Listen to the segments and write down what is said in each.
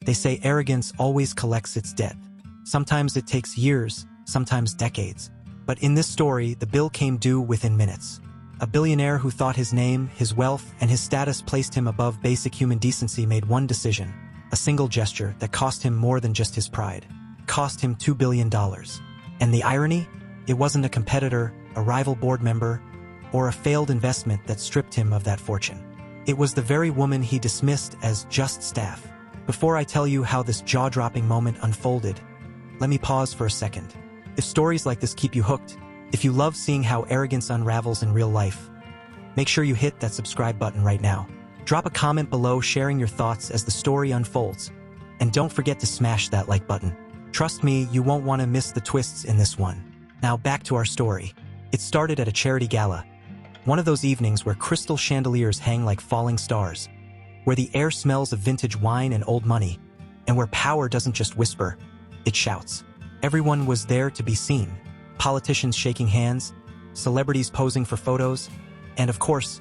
They say arrogance always collects its debt. Sometimes it takes years, sometimes decades. But in this story, the bill came due within minutes. A billionaire who thought his name, his wealth, and his status placed him above basic human decency made one decision, a single gesture that cost him more than just his pride. Cost him $2 billion. And the irony? It wasn't a competitor, a rival board member, or a failed investment that stripped him of that fortune. It was the very woman he dismissed as just staff. Before I tell you how this jaw-dropping moment unfolded, let me pause for a second. If stories like this keep you hooked, if you love seeing how arrogance unravels in real life, make sure you hit that subscribe button right now. Drop a comment below sharing your thoughts as the story unfolds, and don't forget to smash that like button. Trust me, you won't want to miss the twists in this one. Now back to our story. It started at a charity gala, one of those evenings where crystal chandeliers hang like falling stars, where the air smells of vintage wine and old money, and where power doesn't just whisper, it shouts. Everyone was there to be seen. Politicians shaking hands, celebrities posing for photos, and of course,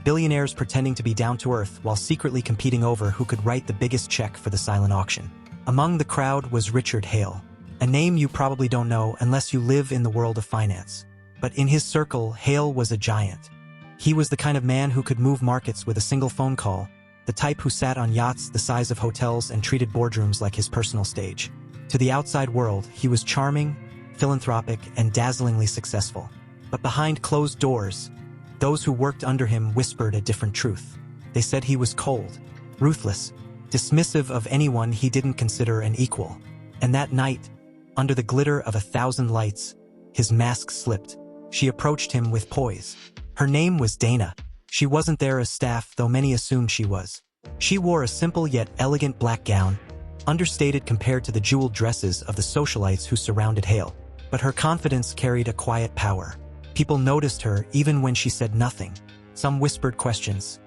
billionaires pretending to be down to earth while secretly competing over who could write the biggest check for the silent auction. Among the crowd was Richard Hale, a name you probably don't know unless you live in the world of finance. But in his circle, Hale was a giant. He was the kind of man who could move markets with a single phone call, the type who sat on yachts the size of hotels and treated boardrooms like his personal stage. To the outside world, he was charming, philanthropic, and dazzlingly successful. But behind closed doors, those who worked under him whispered a different truth. They said he was cold, ruthless, dismissive of anyone he didn't consider an equal. And that night, under the glitter of 1,000 lights, his mask slipped. She approached him with poise. Her name was Dana. She wasn't there as staff, though many assumed she was. She wore a simple yet elegant black gown, understated compared to the jeweled dresses of the socialites who surrounded Hale. But her confidence carried a quiet power. People noticed her even when she said nothing. Some whispered questions.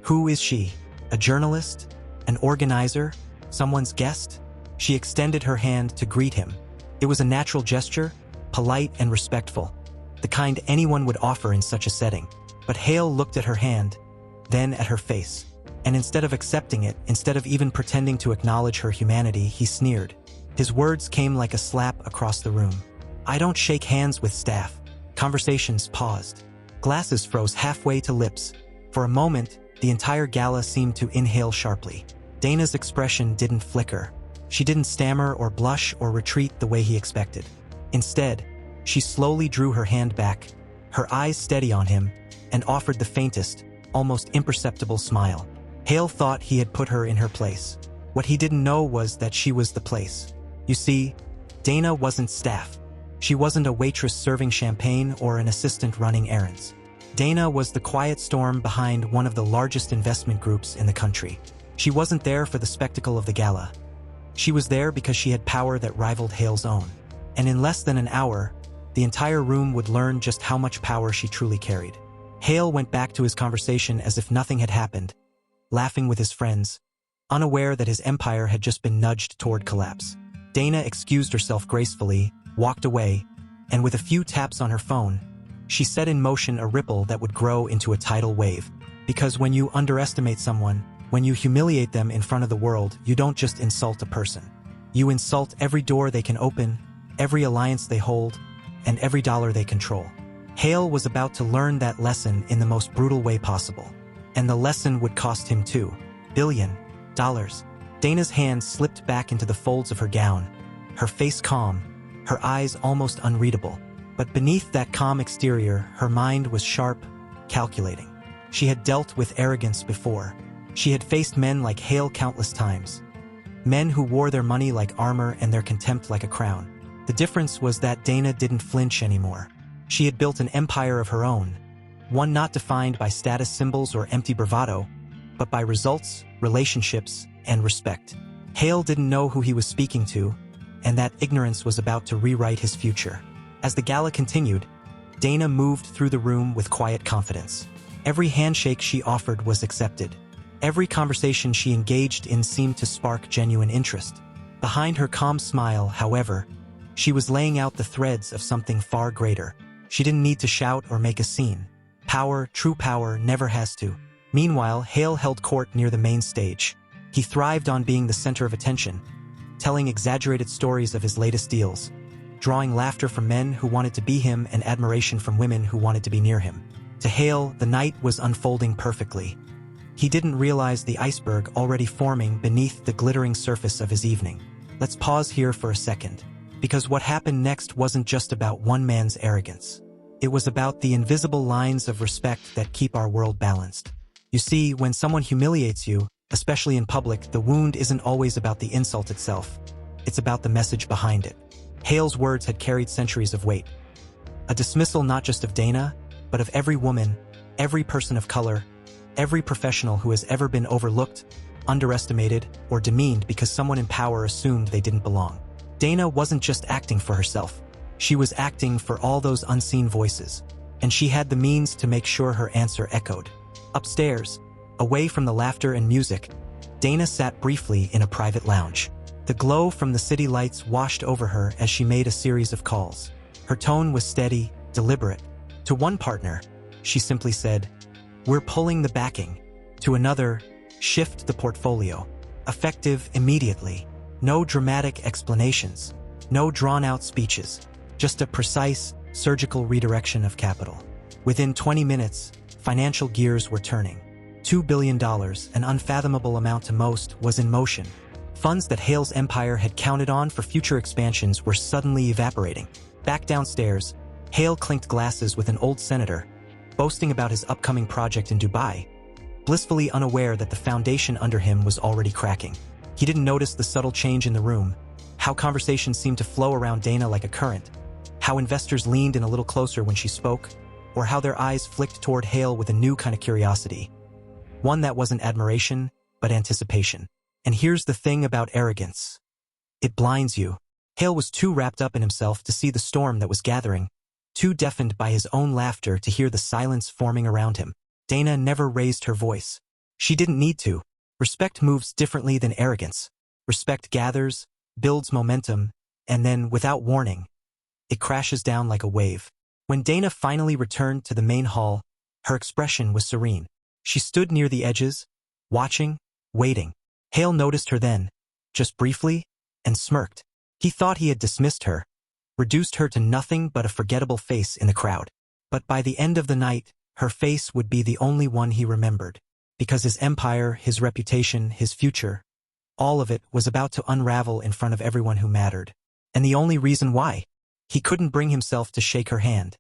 Who is she? A journalist? An organizer? Someone's guest? She extended her hand to greet him. It was a natural gesture, polite and respectful, the kind anyone would offer in such a setting. But Hale looked at her hand, then at her face. And instead of accepting it, instead of even pretending to acknowledge her humanity, he sneered. His words came like a slap across the room. I don't shake hands with staff. Conversations paused. Glasses froze halfway to lips. For a moment, the entire gala seemed to inhale sharply. Dana's expression didn't flicker. She didn't stammer or blush or retreat the way he expected. Instead, she slowly drew her hand back, her eyes steady on him, and offered the faintest, almost imperceptible smile. Hale thought he had put her in her place. What he didn't know was that she was the place. You see, Dana wasn't staff. She wasn't a waitress serving champagne or an assistant running errands. Dana was the quiet storm behind one of the largest investment groups in the country. She wasn't there for the spectacle of the gala. She was there because she had power that rivaled Hale's own. And in less than an hour, the entire room would learn just how much power she truly carried. Hale went back to his conversation as if nothing had happened, laughing with his friends, unaware that his empire had just been nudged toward collapse. Dana excused herself gracefully, walked away, and with a few taps on her phone, she set in motion a ripple that would grow into a tidal wave. Because when you underestimate someone, when you humiliate them in front of the world, you don't just insult a person. You insult every door they can open, every alliance they hold, and every dollar they control. Hale was about to learn that lesson in the most brutal way possible. And the lesson would cost him $2 billion. Dana's hand slipped back into the folds of her gown, her face calm, her eyes almost unreadable. But beneath that calm exterior, her mind was sharp, calculating. She had dealt with arrogance before. She had faced men like Hale countless times. Men who wore their money like armor and their contempt like a crown. The difference was that Dana didn't flinch anymore. She had built an empire of her own, one not defined by status symbols or empty bravado, but by results, relationships, and respect. Hale didn't know who he was speaking to, and that ignorance was about to rewrite his future. As the gala continued, Dana moved through the room with quiet confidence. Every handshake she offered was accepted. Every conversation she engaged in seemed to spark genuine interest. Behind her calm smile, however, she was laying out the threads of something far greater. She didn't need to shout or make a scene. Power, true power, never has to. Meanwhile, Hale held court near the main stage. He thrived on being the center of attention, telling exaggerated stories of his latest deals, drawing laughter from men who wanted to be him and admiration from women who wanted to be near him. To Hale, the night was unfolding perfectly. He didn't realize the iceberg already forming beneath the glittering surface of his evening. Let's pause here for a second, because what happened next wasn't just about one man's arrogance. It was about the invisible lines of respect that keep our world balanced. You see, when someone humiliates you, especially in public, the wound isn't always about the insult itself. It's about the message behind it. Hale's words had carried centuries of weight. A dismissal not just of Dana, but of every woman, every person of color, every professional who has ever been overlooked, underestimated, or demeaned because someone in power assumed they didn't belong. Dana wasn't just acting for herself. She was acting for all those unseen voices, and she had the means to make sure her answer echoed. Upstairs, away from the laughter and music, Dana sat briefly in a private lounge. The glow from the city lights washed over her as she made a series of calls. Her tone was steady, deliberate. To one partner, she simply said, "We're pulling the backing." To another, "Shift the portfolio." Effective immediately. No dramatic explanations. No drawn-out speeches. Just a precise, surgical redirection of capital. Within 20 minutes, financial gears were turning. $2 billion, an unfathomable amount to most, was in motion. Funds that Hale's empire had counted on for future expansions were suddenly evaporating. Back downstairs, Hale clinked glasses with an old senator, boasting about his upcoming project in Dubai, blissfully unaware that the foundation under him was already cracking. He didn't notice the subtle change in the room, how conversations seemed to flow around Dana like a current, how investors leaned in a little closer when she spoke, or how their eyes flicked toward Hale with a new kind of curiosity. One that wasn't admiration, but anticipation. And here's the thing about arrogance. It blinds you. Hale was too wrapped up in himself to see the storm that was gathering, too deafened by his own laughter to hear the silence forming around him. Dana never raised her voice. She didn't need to. Respect moves differently than arrogance. Respect gathers, builds momentum, and then, without warning, it crashes down like a wave. When Dana finally returned to the main hall, her expression was serene. She stood near the edges, watching, waiting. Hale noticed her then, just briefly, and smirked. He thought he had dismissed her, reduced her to nothing but a forgettable face in the crowd. But by the end of the night, her face would be the only one he remembered, because his empire, his reputation, his future, all of it was about to unravel in front of everyone who mattered. And the only reason why? He couldn't bring himself to shake her hand.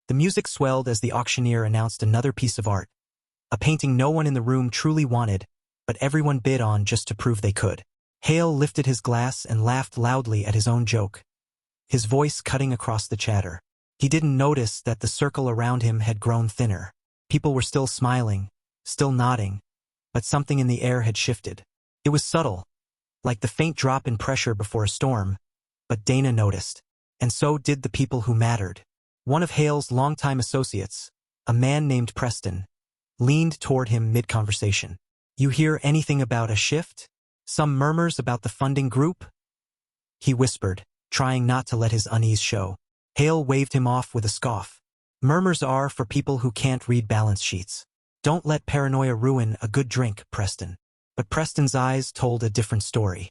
The music swelled as the auctioneer announced another piece of art, a painting no one in the room truly wanted, but everyone bid on just to prove they could. Hale lifted his glass and laughed loudly at his own joke, his voice cutting across the chatter. He didn't notice that the circle around him had grown thinner. People were still smiling, still nodding, but something in the air had shifted. It was subtle, like the faint drop in pressure before a storm, but Dana noticed, and so did the people who mattered. One of Hale's longtime associates, a man named Preston, leaned toward him mid-conversation. "You hear anything about a shift? Some murmurs about the funding group?" He whispered, trying not to let his unease show. Hale waved him off with a scoff. "Murmurs are for people who can't read balance sheets. Don't let paranoia ruin a good drink, Preston." But Preston's eyes told a different story.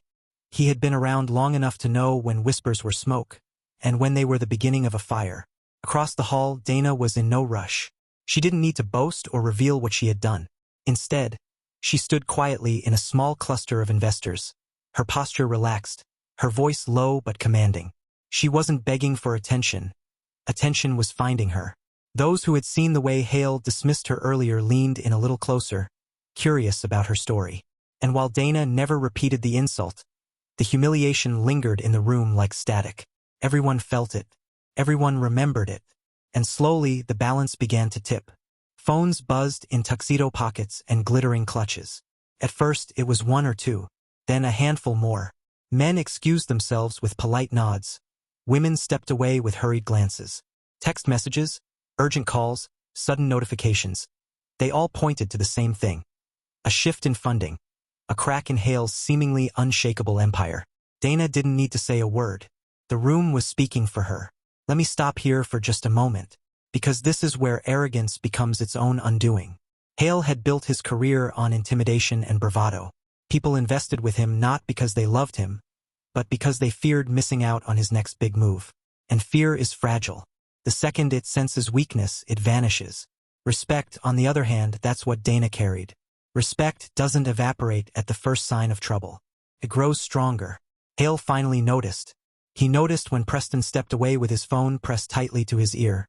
He had been around long enough to know when whispers were smoke, and when they were the beginning of a fire. Across the hall, Dana was in no rush. She didn't need to boast or reveal what she had done. Instead, she stood quietly in a small cluster of investors, her posture relaxed, her voice low but commanding. She wasn't begging for attention. Attention was finding her. Those who had seen the way Hale dismissed her earlier leaned in a little closer, curious about her story. And while Dana never repeated the insult, the humiliation lingered in the room like static. Everyone felt it. Everyone remembered it. And slowly the balance began to tip. Phones buzzed in tuxedo pockets and glittering clutches. At first it was one or two, then a handful more. Men excused themselves with polite nods. Women stepped away with hurried glances. Text messages, urgent calls, sudden notifications. They all pointed to the same thing. A shift in funding. A crack in Hale's seemingly unshakable empire. Dana didn't need to say a word. The room was speaking for her. "Let me stop here for just a moment," because this is where arrogance becomes its own undoing. Hale had built his career on intimidation and bravado. People invested with him not because they loved him, but because they feared missing out on his next big move. And fear is fragile. The second it senses weakness, it vanishes. Respect, on the other hand, that's what Dana carried. Respect doesn't evaporate at the first sign of trouble. It grows stronger. Hale finally noticed. He noticed when Preston stepped away with his phone pressed tightly to his ear,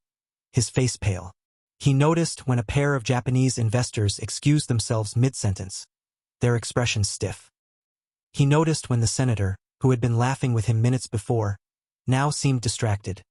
his face pale. He noticed when a pair of Japanese investors excused themselves mid-sentence, their expressions stiff. He noticed when the senator, who had been laughing with him minutes before, now seemed distracted,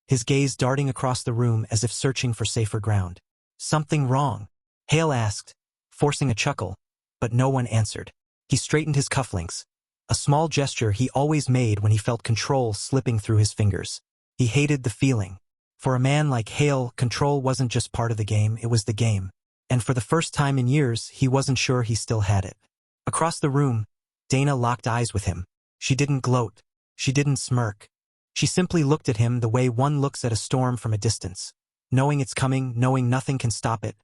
his gaze darting across the room as if searching for safer ground. Something wrong? Hale asked, forcing a chuckle, but no one answered. He straightened his cufflinks, a small gesture he always made when he felt control slipping through his fingers. He hated the feeling. For a man like Hale, control wasn't just part of the game, it was the game. And for the first time in years, he wasn't sure he still had it. Across the room, Dana locked eyes with him. She didn't gloat. She didn't smirk. She simply looked at him the way one looks at a storm from a distance, knowing it's coming, knowing nothing can stop it,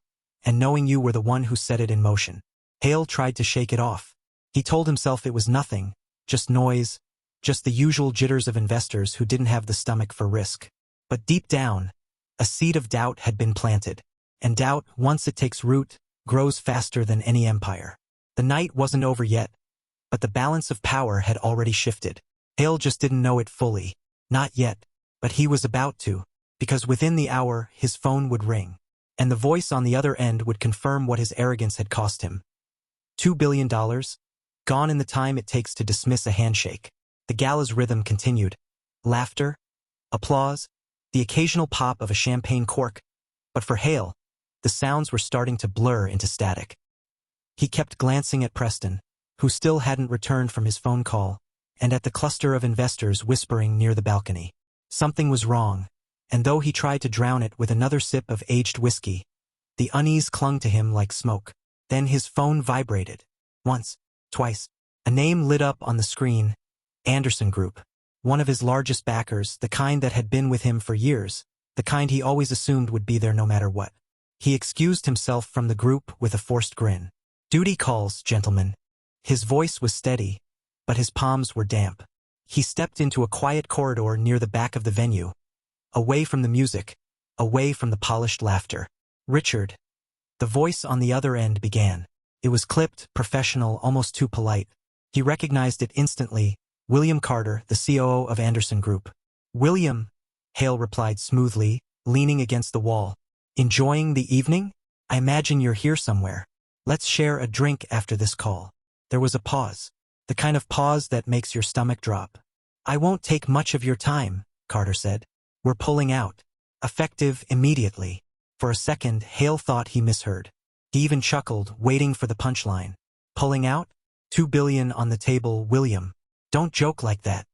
and knowing you were the one who set it in motion. Hale tried to shake it off. He told himself it was nothing, just noise, just the usual jitters of investors who didn't have the stomach for risk. But deep down, a seed of doubt had been planted. And doubt, once it takes root, grows faster than any empire. The night wasn't over yet, but the balance of power had already shifted. Hale just didn't know it fully. Not yet, but he was about to, because within the hour his phone would ring, and the voice on the other end would confirm what his arrogance had cost him. $2 billion? Gone in the time it takes to dismiss a handshake. The gala's rhythm continued. Laughter, applause, the occasional pop of a champagne cork, but for Hale, the sounds were starting to blur into static. He kept glancing at Preston, who still hadn't returned from his phone call, and at the cluster of investors whispering near the balcony. Something was wrong, and though he tried to drown it with another sip of aged whiskey, the unease clung to him like smoke. Then his phone vibrated. Once, twice. A name lit up on the screen. Anderson Group. One of his largest backers, the kind that had been with him for years, the kind he always assumed would be there no matter what. He excused himself from the group with a forced grin. Duty calls, gentlemen. His voice was steady, but his palms were damp. He stepped into a quiet corridor near the back of the venue, away from the music, away from the polished laughter. Richard. The voice on the other end began. It was clipped, professional, almost too polite. He recognized it instantly. William Carter, the COO of Anderson Group. William, Hale replied smoothly, leaning against the wall. Enjoying the evening? I imagine you're here somewhere. Let's share a drink after this call. There was a pause. The kind of pause that makes your stomach drop. I won't take much of your time, Carter said. We're pulling out. Effective immediately. For a second, Hale thought he misheard. He even chuckled, waiting for the punchline. Pulling out? $2 billion on the table, William. Don't joke like that.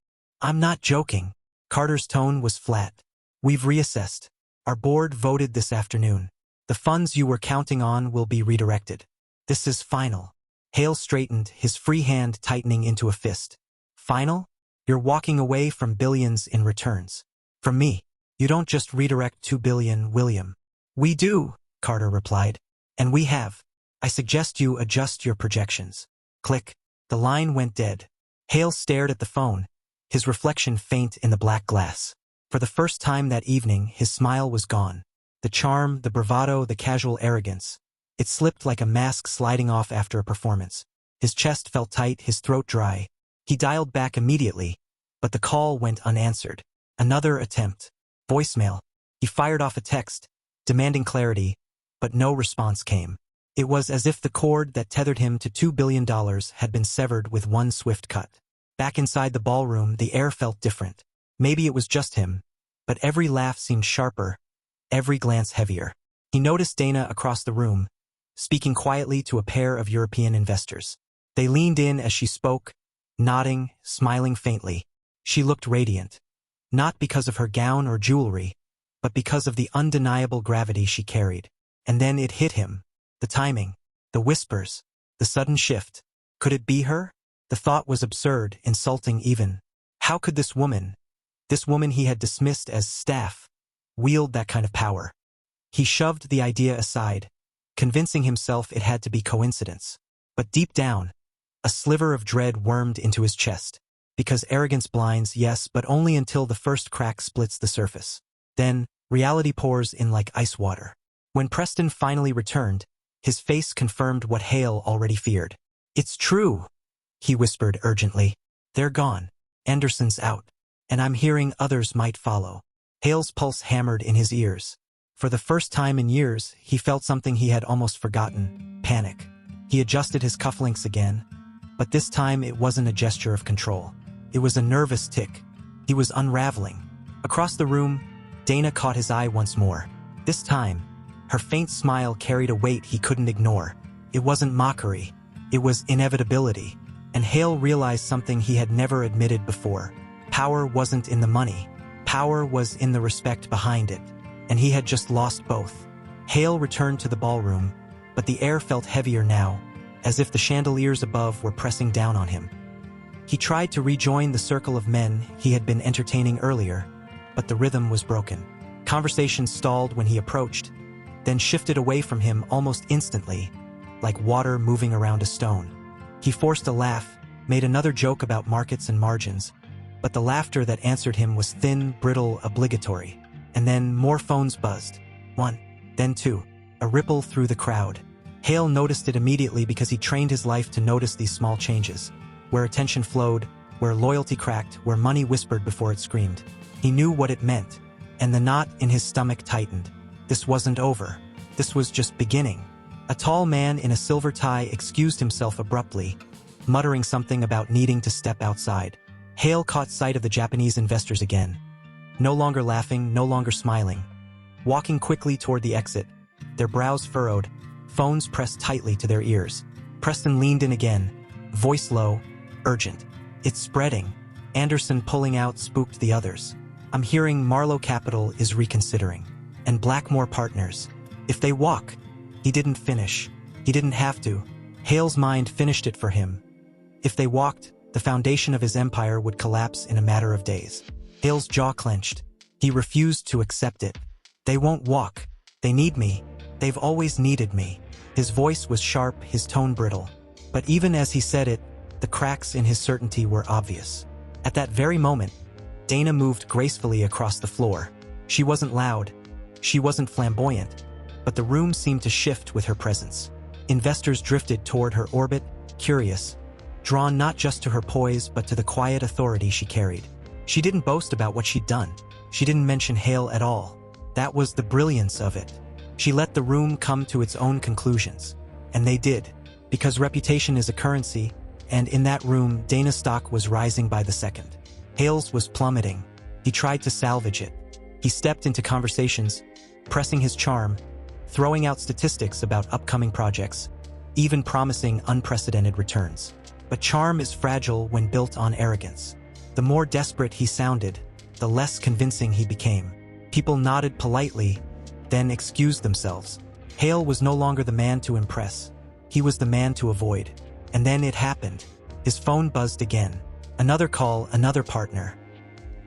I'm not joking. Carter's tone was flat. We've reassessed. Our board voted this afternoon. The funds you were counting on will be redirected. This is final. Hale straightened, his free hand tightening into a fist. Final? You're walking away from billions in returns. From me. You don't just redirect $2 billion, William. We do, Carter replied. And we have. I suggest you adjust your projections. Click. The line went dead. Hale stared at the phone, his reflection faint in the black glass. For the first time that evening, his smile was gone. The charm, the bravado, the casual arrogance. It slipped like a mask sliding off after a performance. His chest felt tight, his throat dry. He dialed back immediately, but the call went unanswered. Another attempt. Voicemail. He fired off a text, demanding clarity, but no response came. It was as if the cord that tethered him to $2 billion had been severed with one swift cut. Back inside the ballroom, the air felt different. Maybe it was just him, but every laugh seemed sharper, every glance heavier. He noticed Dana across the room, speaking quietly to a pair of European investors. They leaned in as she spoke, nodding, smiling faintly. She looked radiant, not because of her gown or jewelry, but because of the undeniable gravity she carried. And then it hit him. The timing, the whispers, the sudden shift. Could it be her? The thought was absurd, insulting even. How could this woman he had dismissed as staff, wield that kind of power? He shoved the idea aside, convincing himself it had to be coincidence. But deep down, a sliver of dread wormed into his chest. Because arrogance blinds, yes, but only until the first crack splits the surface. Then, reality pours in like ice water. When Preston finally returned, his face confirmed what Hale already feared. "It's true," he whispered urgently. "They're gone. Anderson's out. And I'm hearing others might follow." Hale's pulse hammered in his ears. For the first time in years, he felt something he had almost forgotten: panic. He adjusted his cufflinks again, but this time it wasn't a gesture of control. It was a nervous tick. He was unraveling. Across the room, Dana caught his eye once more. This time, her faint smile carried a weight he couldn't ignore. It wasn't mockery. It was inevitability. And Hale realized something he had never admitted before. Power wasn't in the money. Power was in the respect behind it. And he had just lost both. Hale returned to the ballroom, but the air felt heavier now, as if the chandeliers above were pressing down on him. He tried to rejoin the circle of men he had been entertaining earlier, but the rhythm was broken. Conversation stalled when he approached, then shifted away from him almost instantly, like water moving around a stone. He forced a laugh, made another joke about markets and margins, but the laughter that answered him was thin, brittle, obligatory. And then more phones buzzed. One, then two, a ripple through the crowd. Hale noticed it immediately because he trained his life to notice these small changes. Where attention flowed, where loyalty cracked, where money whispered before it screamed. He knew what it meant, and the knot in his stomach tightened. This wasn't over. This was just beginning. A tall man in a silver tie excused himself abruptly, muttering something about needing to step outside. Hale caught sight of the Japanese investors again. No longer laughing, no longer smiling. Walking quickly toward the exit, their brows furrowed, phones pressed tightly to their ears. Preston leaned in again, voice low, urgent. "It's spreading." Anderson pulling out spooked the others. "I'm hearing Marlowe Capital is reconsidering. And Blackmore Partners. If they walk." He didn't finish. He didn't have to. Hale's mind finished it for him. If they walked, the foundation of his empire would collapse in a matter of days. Hale's jaw clenched. He refused to accept it. "They won't walk. They need me. They've always needed me." His voice was sharp, his tone brittle. But even as he said it, the cracks in his certainty were obvious. At that very moment, Dana moved gracefully across the floor. She wasn't loud. She wasn't flamboyant. But the room seemed to shift with her presence. Investors drifted toward her orbit, curious, drawn not just to her poise but to the quiet authority she carried. She didn't boast about what she'd done. She didn't mention Hale at all. That was the brilliance of it. She let the room come to its own conclusions. And they did, because reputation is a currency, and in that room, Dana's stock was rising by the second. Hale's was plummeting. He tried to salvage it. He stepped into conversations, pressing his charm, throwing out statistics about upcoming projects, even promising unprecedented returns. But charm is fragile when built on arrogance. The more desperate he sounded, the less convincing he became. People nodded politely, then excused themselves. Hale was no longer the man to impress. He was the man to avoid. And then it happened. His phone buzzed again. Another call, another partner.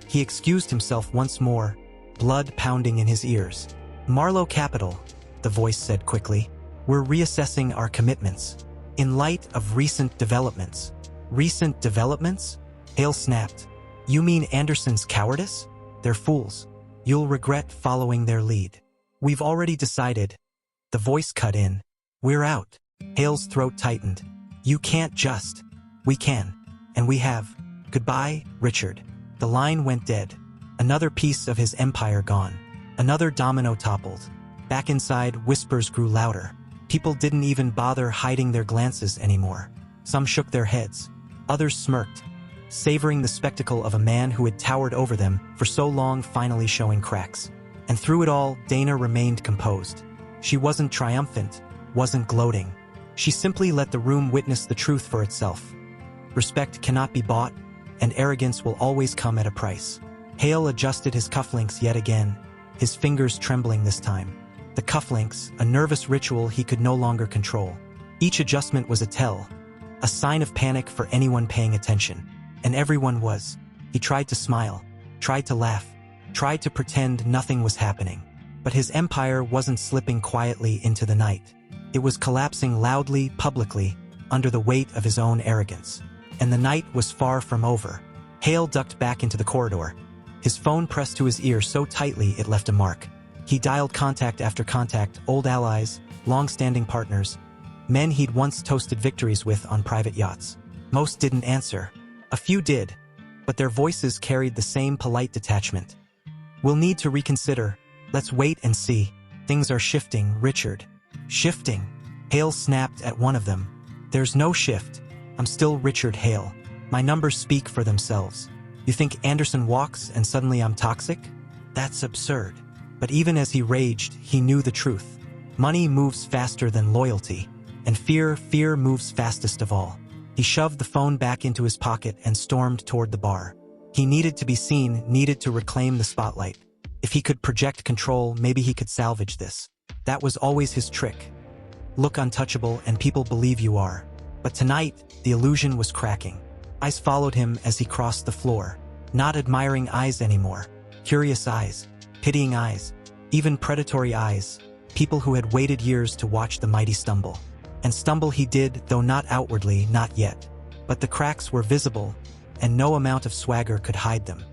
He excused himself once more, blood pounding in his ears. "Marlowe Capital," the voice said quickly. "We're reassessing our commitments. In light of recent developments." "Recent developments?" Hale snapped. "You mean Anderson's cowardice? They're fools. You'll regret following their lead. We've already decided." The voice cut in. "We're out." Hale's throat tightened. "You can't just." "We can. And we have. Goodbye, Richard." The line went dead. Another piece of his empire gone. Another domino toppled. Back inside, whispers grew louder. People didn't even bother hiding their glances anymore. Some shook their heads. Others smirked, savoring the spectacle of a man who had towered over them for so long finally showing cracks. And through it all, Dana remained composed. She wasn't triumphant, wasn't gloating. She simply let the room witness the truth for itself. Respect cannot be bought, and arrogance will always come at a price. Hale adjusted his cufflinks yet again, his fingers trembling this time. The cufflinks, a nervous ritual he could no longer control. Each adjustment was a tell, a sign of panic for anyone paying attention. And everyone was. He tried to smile, tried to laugh, tried to pretend nothing was happening. But his empire wasn't slipping quietly into the night. It was collapsing loudly, publicly, under the weight of his own arrogance. And the night was far from over. Hale ducked back into the corridor, his phone pressed to his ear so tightly it left a mark. He dialed contact after contact, old allies, long-standing partners, men he'd once toasted victories with on private yachts. Most didn't answer. A few did, but their voices carried the same polite detachment. "We'll need to reconsider. Let's wait and see. Things are shifting, Richard." "Shifting?" Hale snapped at one of them. "There's no shift. I'm still Richard Hale. My numbers speak for themselves. You think Anderson walks and suddenly I'm toxic? That's absurd." But even as he raged, he knew the truth. Money moves faster than loyalty, and fear moves fastest of all. He shoved the phone back into his pocket and stormed toward the bar. He needed to be seen, needed to reclaim the spotlight. If he could project control, maybe he could salvage this. That was always his trick. Look untouchable and people believe you are. But tonight, the illusion was cracking. Eyes followed him as he crossed the floor. Not admiring eyes anymore. Curious eyes. Pitying eyes. Even predatory eyes. People who had waited years to watch the mighty stumble. And stumble he did, though not outwardly, not yet. But the cracks were visible, and no amount of swagger could hide them.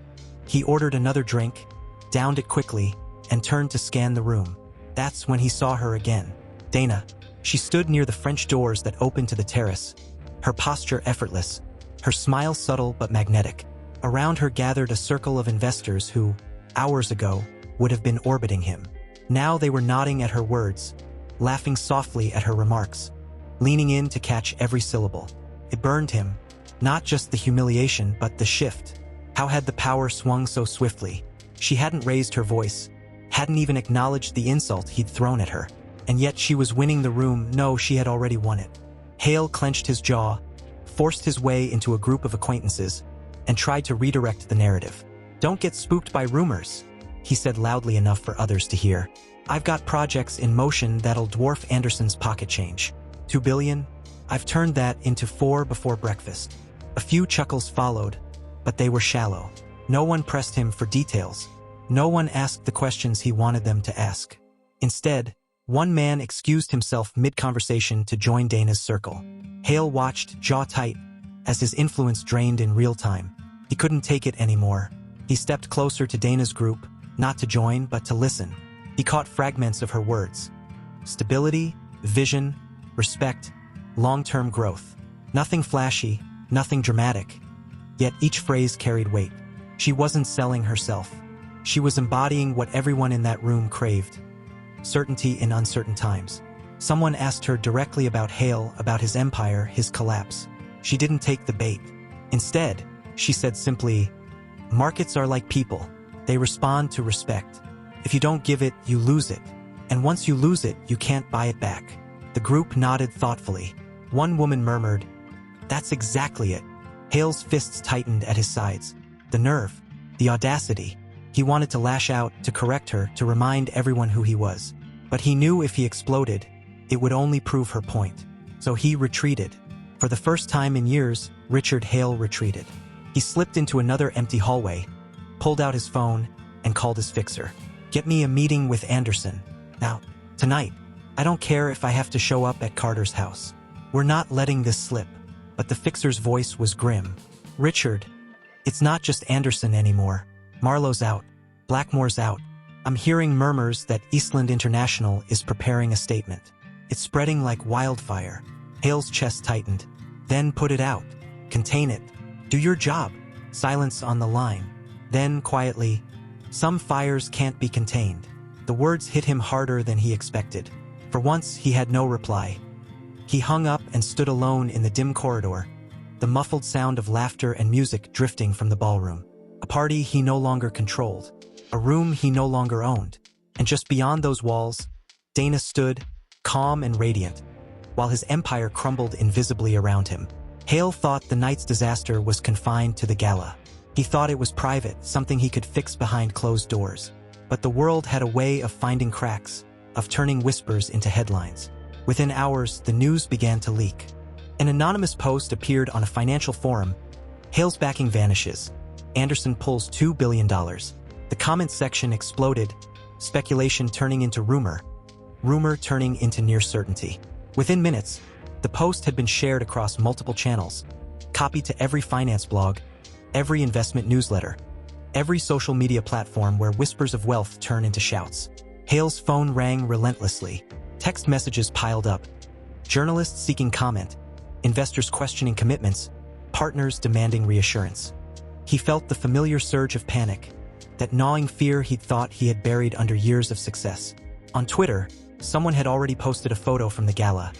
He ordered another drink, downed it quickly, and turned to scan the room. That's when he saw her again. Dana. She stood near the French doors that opened to the terrace, her posture effortless, her smile subtle but magnetic. Around her gathered a circle of investors who, hours ago, would have been orbiting him. Now they were nodding at her words, laughing softly at her remarks, leaning in to catch every syllable. It burned him, not just the humiliation but the shift. How had the power swung so swiftly? She hadn't raised her voice, hadn't even acknowledged the insult he'd thrown at her. And yet she was winning the room. No, she had already won it. Hale clenched his jaw, forced his way into a group of acquaintances, and tried to redirect the narrative. "Don't get spooked by rumors," he said loudly enough for others to hear. "I've got projects in motion that'll dwarf Anderson's pocket change. 2 billion? I've turned that into 4 before breakfast." A few chuckles followed, but they were shallow. No one pressed him for details. No one asked the questions he wanted them to ask. Instead, one man excused himself mid-conversation to join Dana's circle. Hale watched, jaw tight, as his influence drained in real time. He couldn't take it anymore. He stepped closer to Dana's group, not to join, but to listen. He caught fragments of her words. Stability, vision, respect, long-term growth. Nothing flashy, nothing dramatic. Yet each phrase carried weight. She wasn't selling herself. She was embodying what everyone in that room craved. Certainty in uncertain times. Someone asked her directly about Hale, about his empire, his collapse. She didn't take the bait. Instead, she said simply, "Markets are like people. They respond to respect. If you don't give it, you lose it. And once you lose it, you can't buy it back." The group nodded thoughtfully. One woman murmured, "That's exactly it." Hale's fists tightened at his sides. The nerve, the audacity. He wanted to lash out, to correct her, to remind everyone who he was. But he knew if he exploded, it would only prove her point. So he retreated. For the first time in years, Richard Hale retreated. He slipped into another empty hallway, pulled out his phone, and called his fixer. "Get me a meeting with Anderson. Now, tonight. I don't care if I have to show up at Carter's house. We're not letting this slip." But the fixer's voice was grim. "Richard, it's not just Anderson anymore. Marlowe's out. Blackmore's out. I'm hearing murmurs that Eastland International is preparing a statement. It's spreading like wildfire." Hale's chest tightened. "Then put it out. Contain it. Do your job." Silence on the line. Then, quietly, "Some fires can't be contained." The words hit him harder than he expected. For once, he had no reply. He hung up and stood alone in the dim corridor, the muffled sound of laughter and music drifting from the ballroom. A party he no longer controlled, a room he no longer owned, and just beyond those walls, Dana stood, calm and radiant, while his empire crumbled invisibly around him. Hale thought the night's disaster was confined to the gala. He thought it was private, something he could fix behind closed doors. But the world had a way of finding cracks, of turning whispers into headlines. Within hours, the news began to leak. An anonymous post appeared on a financial forum. Hale's backing vanishes. Anderson pulls $2 billion. The comment section exploded. speculation turning into rumor, rumor turning into near certainty. Within minutes, the post had been shared across multiple channels, copied to every finance blog, every investment newsletter, every social media platform where whispers of wealth turn into shouts. Hale's phone rang relentlessly. Text messages piled up. Journalists seeking comment, investors questioning commitments, partners demanding reassurance. He felt the familiar surge of panic, that gnawing fear he'd thought he had buried under years of success. On Twitter, someone had already posted a photo from the gala.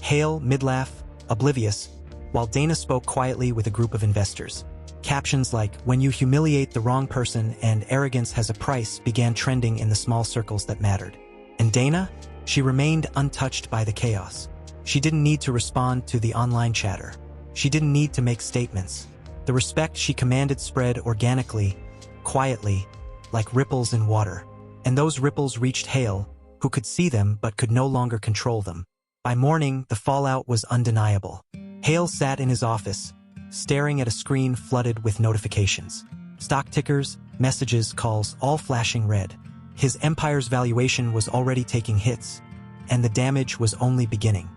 Hale, mid-laugh, oblivious, while Dana spoke quietly with a group of investors. Captions like, "When you humiliate the wrong person and arrogance has a price," began trending in the small circles that mattered. And Dana? She remained untouched by the chaos. She didn't need to respond to the online chatter. She didn't need to make statements. The respect she commanded spread organically, quietly, like ripples in water. And those ripples reached Hale, who could see them but could no longer control them. By morning, the fallout was undeniable. Hale sat in his office, staring at a screen flooded with notifications. Stock tickers, messages, calls, all flashing red. His empire's valuation was already taking hits, and the damage was only beginning.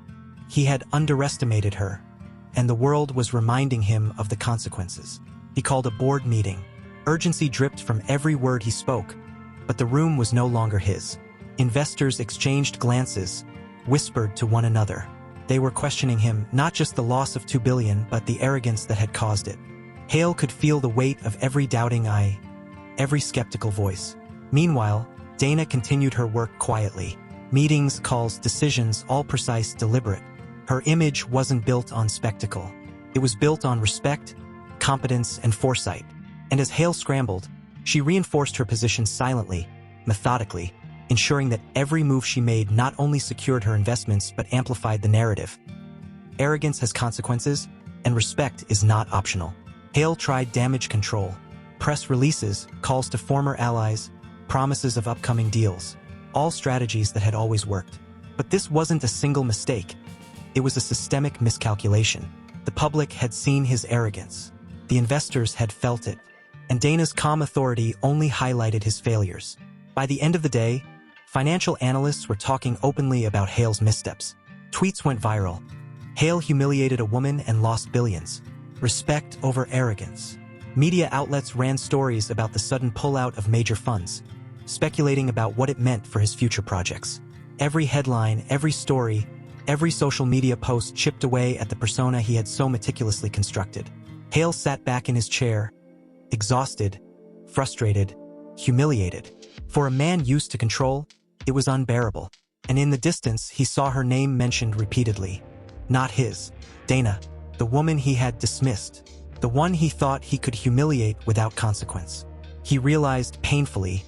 He had underestimated her, and the world was reminding him of the consequences. He called a board meeting. Urgency dripped from every word he spoke, but the room was no longer his. Investors exchanged glances, whispered to one another. They were questioning him, not just the loss of $2 billion, but the arrogance that had caused it. Hale could feel the weight of every doubting eye, every skeptical voice. Meanwhile, Dana continued her work quietly. Meetings, calls, decisions, all precise, deliberate. Her image wasn't built on spectacle. It was built on respect, competence, and foresight. And as Hale scrambled, she reinforced her position silently, methodically, ensuring that every move she made not only secured her investments but amplified the narrative. Arrogance has consequences, and respect is not optional. Hale tried damage control, press releases, calls to former allies, promises of upcoming deals, all strategies that had always worked. But this wasn't a single mistake. It was a systemic miscalculation. The public had seen his arrogance. The investors had felt it. And Dana's calm authority only highlighted his failures. By the end of the day, financial analysts were talking openly about Hale's missteps. Tweets went viral. Hale humiliated a woman and lost billions. Respect over arrogance. Media outlets ran stories about the sudden pullout of major funds, speculating about what it meant for his future projects. Every headline, every story, every social media post chipped away at the persona he had so meticulously constructed. Hale sat back in his chair, exhausted, frustrated, humiliated. For a man used to control, it was unbearable. And in the distance, he saw her name mentioned repeatedly. Not his. Dana, the woman he had dismissed. The one he thought he could humiliate without consequence. He realized painfully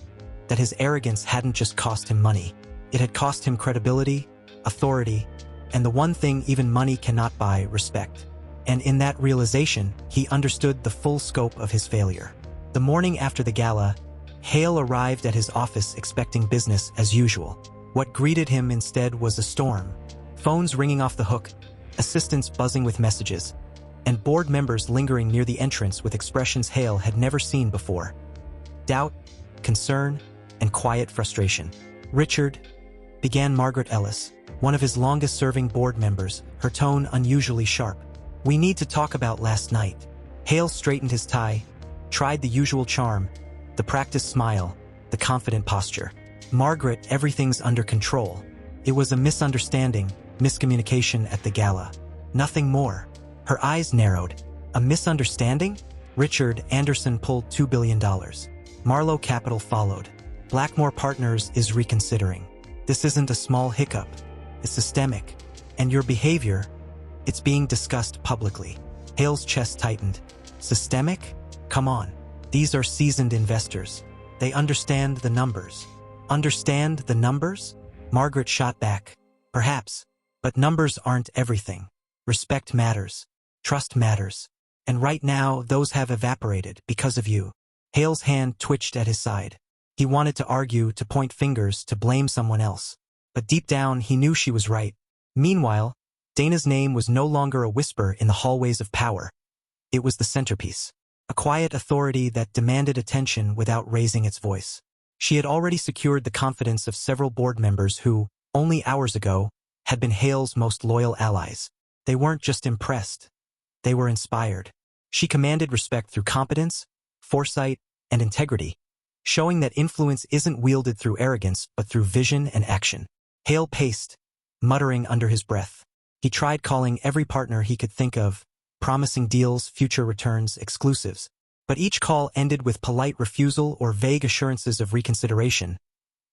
that his arrogance hadn't just cost him money. It had cost him credibility, authority, and the one thing even money cannot buy, respect. And in that realization, he understood the full scope of his failure. The morning after the gala, Hale arrived at his office expecting business as usual. What greeted him instead was a storm. Phones ringing off the hook, assistants buzzing with messages, and board members lingering near the entrance with expressions Hale had never seen before. Doubt, concern, and quiet frustration. "Richard," began Margaret Ellis, one of his longest-serving board members, her tone unusually sharp. "We need to talk about last night." Hale straightened his tie, tried the usual charm, the practiced smile, the confident posture. "Margaret, everything's under control. It was a misunderstanding, miscommunication at the gala. Nothing more." Her eyes narrowed. "A misunderstanding?" Richard Anderson pulled $2 billion. Marlowe Capital followed. Blackmore Partners is reconsidering. This isn't a small hiccup. It's systemic. And your behavior, it's being discussed publicly. Hale's chest tightened. Systemic? Come on. These are seasoned investors. They understand the numbers. Understand the numbers? Margaret shot back. Perhaps. But numbers aren't everything. Respect matters. Trust matters. And right now, those have evaporated because of you. Hale's hand twitched at his side. He wanted to argue, to point fingers, to blame someone else. But deep down, he knew she was right. Meanwhile, Dana's name was no longer a whisper in the hallways of power. It was the centerpiece. A quiet authority that demanded attention without raising its voice. She had already secured the confidence of several board members who, only hours ago, had been Hale's most loyal allies. They weren't just impressed. They were inspired. She commanded respect through competence, foresight, and integrity, showing that influence isn't wielded through arrogance but through vision and action. Hale paced, muttering under his breath. He tried calling every partner he could think of, promising deals, future returns, exclusives. But each call ended with polite refusal or vague assurances of reconsideration.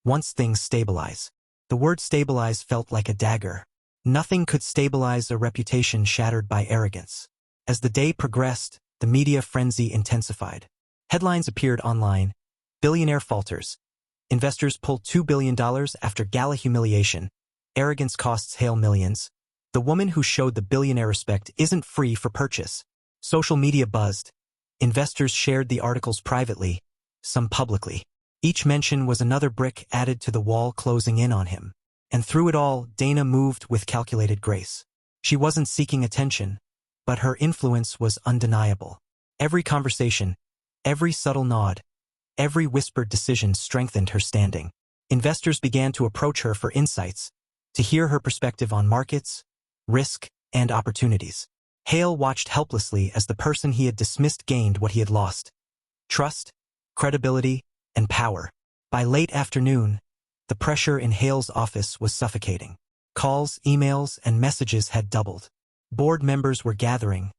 Once things stabilize. The word stabilize felt like a dagger. Nothing could stabilize a reputation shattered by arrogance. As the day progressed, the media frenzy intensified. Headlines appeared online. Billionaire falters. Investors pull $2 billion after gala humiliation. Arrogance costs Hale millions. The woman who showed the billionaire respect isn't free for purchase. Social media buzzed. Investors shared the articles privately, some publicly. Each mention was another brick added to the wall closing in on him. And through it all, Dana moved with calculated grace. She wasn't seeking attention, but her influence was undeniable. Every conversation, every subtle nod, every whispered decision strengthened her standing. Investors began to approach her for insights, to hear her perspective on markets, risk, and opportunities. Hale watched helplessly as the person he had dismissed gained what he had lost: trust, credibility, and power. By late afternoon, the pressure in Hale's office was suffocating. Calls, emails, and messages had doubled. Board members were gathering,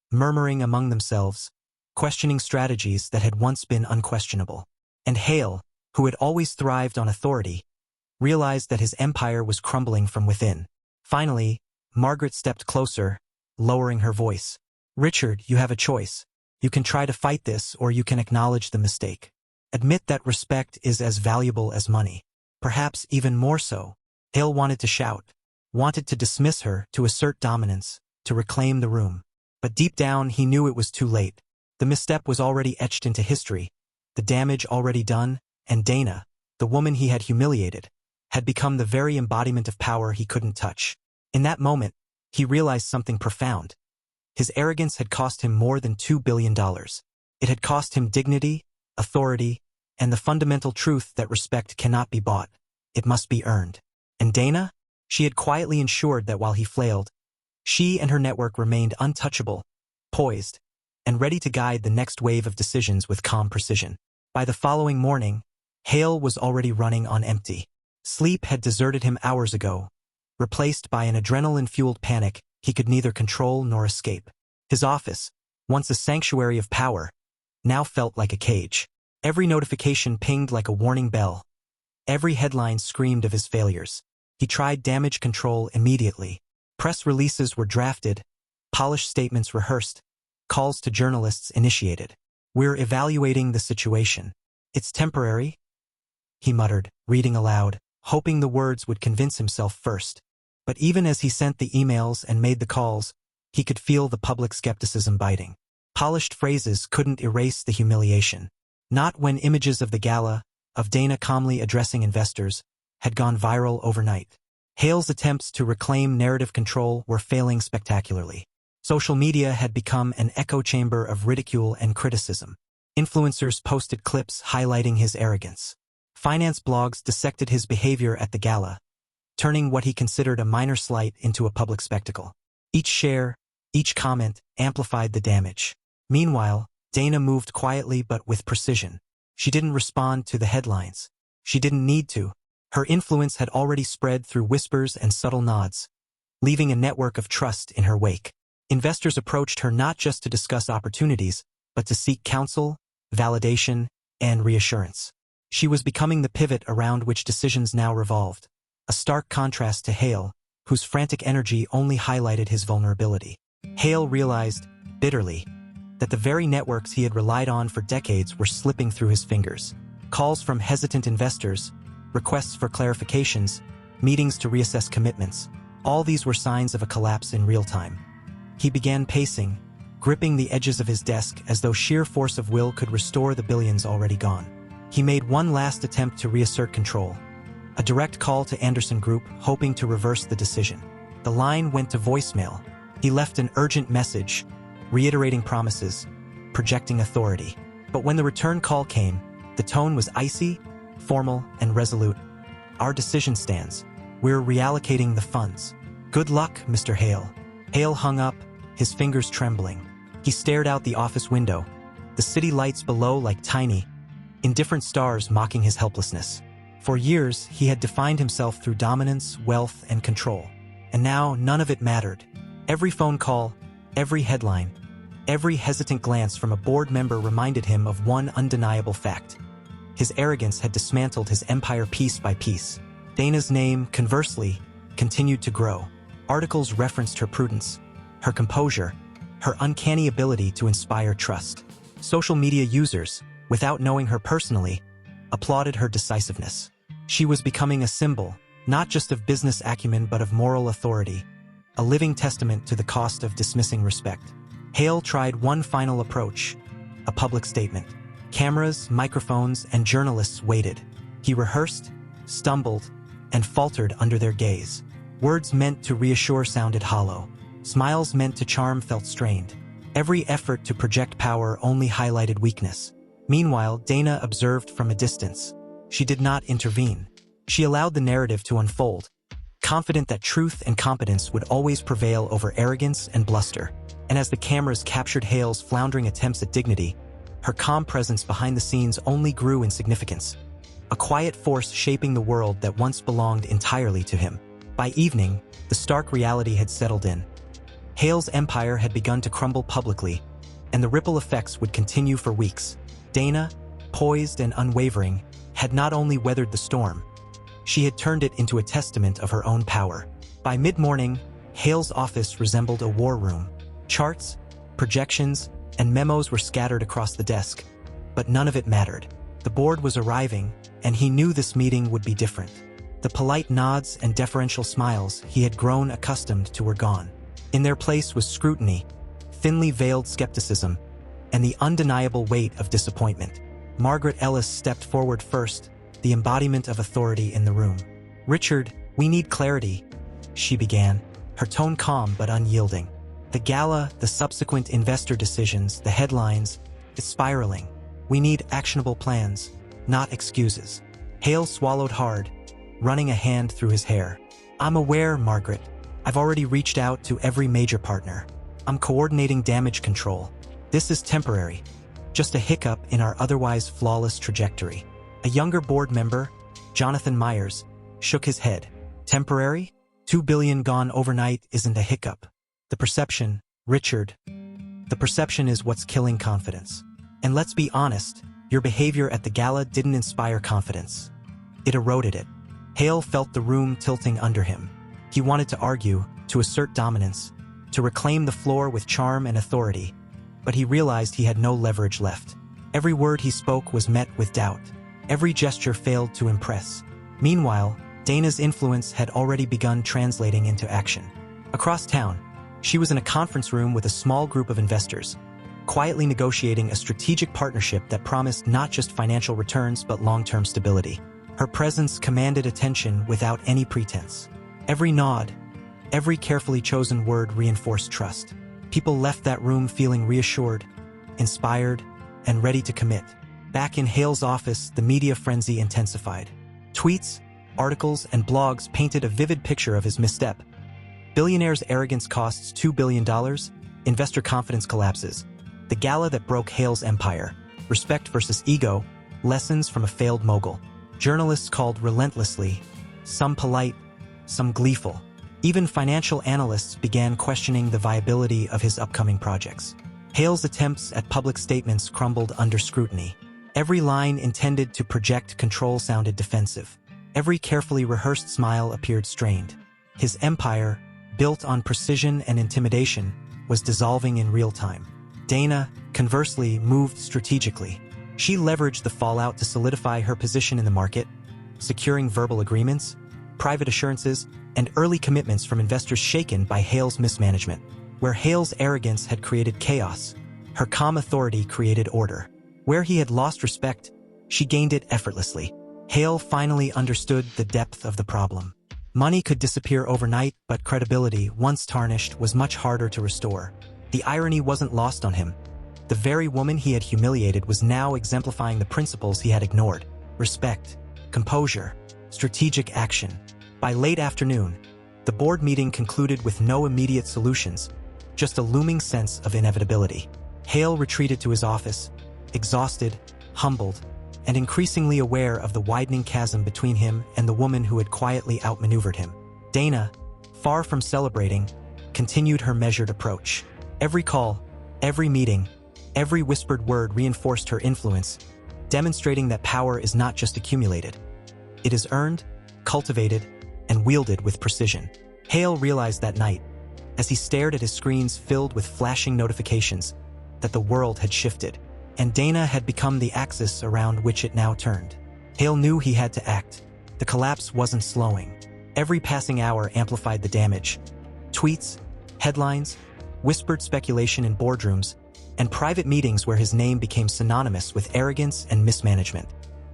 murmuring among themselves, questioning strategies that had once been unquestionable. And Hale, who had always thrived on authority, realized that his empire was crumbling from within. Finally, Margaret stepped closer, lowering her voice. "Richard, you have a choice. You can try to fight this, or you can acknowledge the mistake. Admit that respect is as valuable as money. Perhaps even more so." Hale wanted to shout, wanted to dismiss her, to assert dominance, to reclaim the room. But deep down he knew it was too late. The misstep was already etched into history, the damage already done, and Dana, the woman he had humiliated, had become the very embodiment of power he couldn't touch. In that moment, he realized something profound. His arrogance had cost him more than $2 billion. It had cost him dignity, authority, and the fundamental truth that respect cannot be bought. It must be earned. And Dana? She had quietly ensured that while he flailed, she and her network remained untouchable, poised, and ready to guide the next wave of decisions with calm precision. By the following morning, Hale was already running on empty. Sleep had deserted him hours ago, replaced by an adrenaline-fueled panic he could neither control nor escape. His office, once a sanctuary of power, now felt like a cage. Every notification pinged like a warning bell. Every headline screamed of his failures. He tried damage control immediately. Press releases were drafted, polished statements rehearsed, calls to journalists initiated. "We're evaluating the situation. It's temporary," he muttered, reading aloud, hoping the words would convince himself first. But even as he sent the emails and made the calls, he could feel the public skepticism biting. Polished phrases couldn't erase the humiliation. Not when images of the gala, of Dana calmly addressing investors, had gone viral overnight. Hale's attempts to reclaim narrative control were failing spectacularly. Social media had become an echo chamber of ridicule and criticism. Influencers posted clips highlighting his arrogance. Finance blogs dissected his behavior at the gala, turning what he considered a minor slight into a public spectacle. Each share, each comment amplified the damage. Meanwhile, Dana moved quietly but with precision. She didn't respond to the headlines. She didn't need to. Her influence had already spread through whispers and subtle nods, leaving a network of trust in her wake. Investors approached her not just to discuss opportunities, but to seek counsel, validation, and reassurance. She was becoming the pivot around which decisions now revolved, a stark contrast to Hale, whose frantic energy only highlighted his vulnerability. Hale realized, bitterly, that the very networks he had relied on for decades were slipping through his fingers. Calls from hesitant investors, requests for clarifications, meetings to reassess commitments. All these were signs of a collapse in real time. He began pacing, gripping the edges of his desk as though sheer force of will could restore the billions already gone. He made one last attempt to reassert control, a direct call to Anderson Group, hoping to reverse the decision. The line went to voicemail. He left an urgent message, reiterating promises, projecting authority. But when the return call came, the tone was icy, formal and resolute. "Our decision stands. We're reallocating the funds. Good luck, Mr. Hale." Hale hung up, his fingers trembling. He stared out the office window, the city lights below like tiny, indifferent stars mocking his helplessness. For years, he had defined himself through dominance, wealth, and control. And now, none of it mattered. Every phone call, every headline, every hesitant glance from a board member reminded him of one undeniable fact. His arrogance had dismantled his empire piece by piece. Dana's name, conversely, continued to grow. Articles referenced her prudence, her composure, her uncanny ability to inspire trust. Social media users, without knowing her personally, applauded her decisiveness. She was becoming a symbol, not just of business acumen but of moral authority, a living testament to the cost of dismissing respect. Hale tried one final approach, a public statement. Cameras, microphones, and journalists waited. He rehearsed, stumbled, and faltered under their gaze. Words meant to reassure sounded hollow. Smiles meant to charm felt strained. Every effort to project power only highlighted weakness. Meanwhile, Dana observed from a distance. She did not intervene. She allowed the narrative to unfold, confident that truth and competence would always prevail over arrogance and bluster. And as the cameras captured Hale's floundering attempts at dignity, her calm presence behind the scenes only grew in significance. A quiet force shaping the world that once belonged entirely to him. By evening, the stark reality had settled in. Hale's empire had begun to crumble publicly, and the ripple effects would continue for weeks. Dana, poised and unwavering, had not only weathered the storm, she had turned it into a testament of her own power. By mid-morning, Hale's office resembled a war room. Charts, projections, and memos were scattered across the desk, but none of it mattered. The board was arriving, and he knew this meeting would be different. The polite nods and deferential smiles he had grown accustomed to were gone. In their place was scrutiny, thinly veiled skepticism, and the undeniable weight of disappointment. Margaret Ellis stepped forward first, the embodiment of authority in the room. "Richard, we need clarity," she began, her tone calm but unyielding. "The gala, the subsequent investor decisions, the headlines, it's spiraling. We need actionable plans, not excuses." Hale swallowed hard, running a hand through his hair. "I'm aware, Margaret. I've already reached out to every major partner. I'm coordinating damage control. This is temporary, just a hiccup in our otherwise flawless trajectory." A younger board member, Jonathan Myers, shook his head. "Temporary? $2 billion gone overnight isn't a hiccup. The perception, Richard, the perception is what's killing confidence. And let's be honest, your behavior at the gala didn't inspire confidence. It eroded it." Hale felt the room tilting under him. He wanted to argue, to assert dominance, to reclaim the floor with charm and authority, but he realized he had no leverage left. Every word he spoke was met with doubt. Every gesture failed to impress. Meanwhile, Dana's influence had already begun translating into action. Across town, she was in a conference room with a small group of investors, quietly negotiating a strategic partnership that promised not just financial returns but long-term stability. Her presence commanded attention without any pretense. Every nod, every carefully chosen word reinforced trust. People left that room feeling reassured, inspired, and ready to commit. Back in Hale's office, the media frenzy intensified. Tweets, articles, and blogs painted a vivid picture of his misstep. Billionaire's arrogance costs $2 billion, investor confidence collapses. The gala that broke Hale's empire, respect versus ego, lessons from a failed mogul. Journalists called relentlessly, some polite, some gleeful. Even financial analysts began questioning the viability of his upcoming projects. Hale's attempts at public statements crumbled under scrutiny. Every line intended to project control sounded defensive. Every carefully rehearsed smile appeared strained. His empire, built on precision and intimidation, was dissolving in real time. Dana, conversely, moved strategically. She leveraged the fallout to solidify her position in the market, securing verbal agreements, private assurances, and early commitments from investors shaken by Hale's mismanagement. Where Hale's arrogance had created chaos, her calm authority created order. Where he had lost respect, she gained it effortlessly. Hale finally understood the depth of the problem. Money could disappear overnight, but credibility, once tarnished, was much harder to restore. The irony wasn't lost on him. The very woman he had humiliated was now exemplifying the principles he had ignored: respect, composure, strategic action. By late afternoon, the board meeting concluded with no immediate solutions, just a looming sense of inevitability. Hale retreated to his office, exhausted, humbled, and increasingly aware of the widening chasm between him and the woman who had quietly outmaneuvered him. Dana, far from celebrating, continued her measured approach. Every call, every meeting, every whispered word reinforced her influence, demonstrating that power is not just accumulated. It is earned, cultivated, and wielded with precision. Hale realized that night, as he stared at his screens filled with flashing notifications, that the world had shifted, and Dana had become the axis around which it now turned. Hale knew he had to act. The collapse wasn't slowing. Every passing hour amplified the damage. Tweets, headlines, whispered speculation in boardrooms, and private meetings where his name became synonymous with arrogance and mismanagement.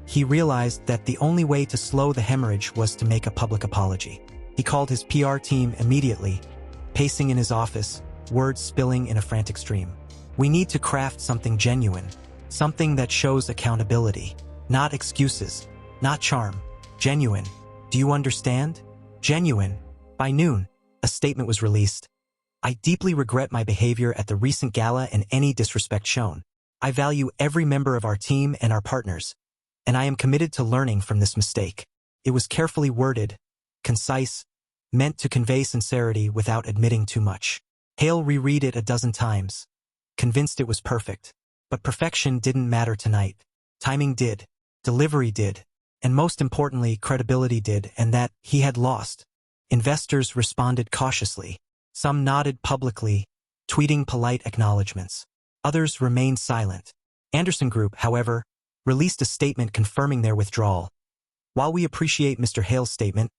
He realized that the only way to slow the hemorrhage was to make a public apology. He called his PR team immediately, pacing in his office, words spilling in a frantic stream. We need to craft something genuine, something that shows accountability, not excuses, not charm, genuine. Do you understand? Genuine. By noon, a statement was released. I deeply regret my behavior at the recent gala and any disrespect shown. I value every member of our team and our partners, and I am committed to learning from this mistake. It was carefully worded, concise, meant to convey sincerity without admitting too much. Hale reread it a dozen times, convinced it was perfect. But perfection didn't matter tonight. Timing did, delivery did, and most importantly, credibility did, and that he had lost. Investors responded cautiously. Some nodded publicly, tweeting polite acknowledgments. Others remained silent. Anderson Group, however, released a statement confirming their withdrawal. While we appreciate Mr. Hale's statement,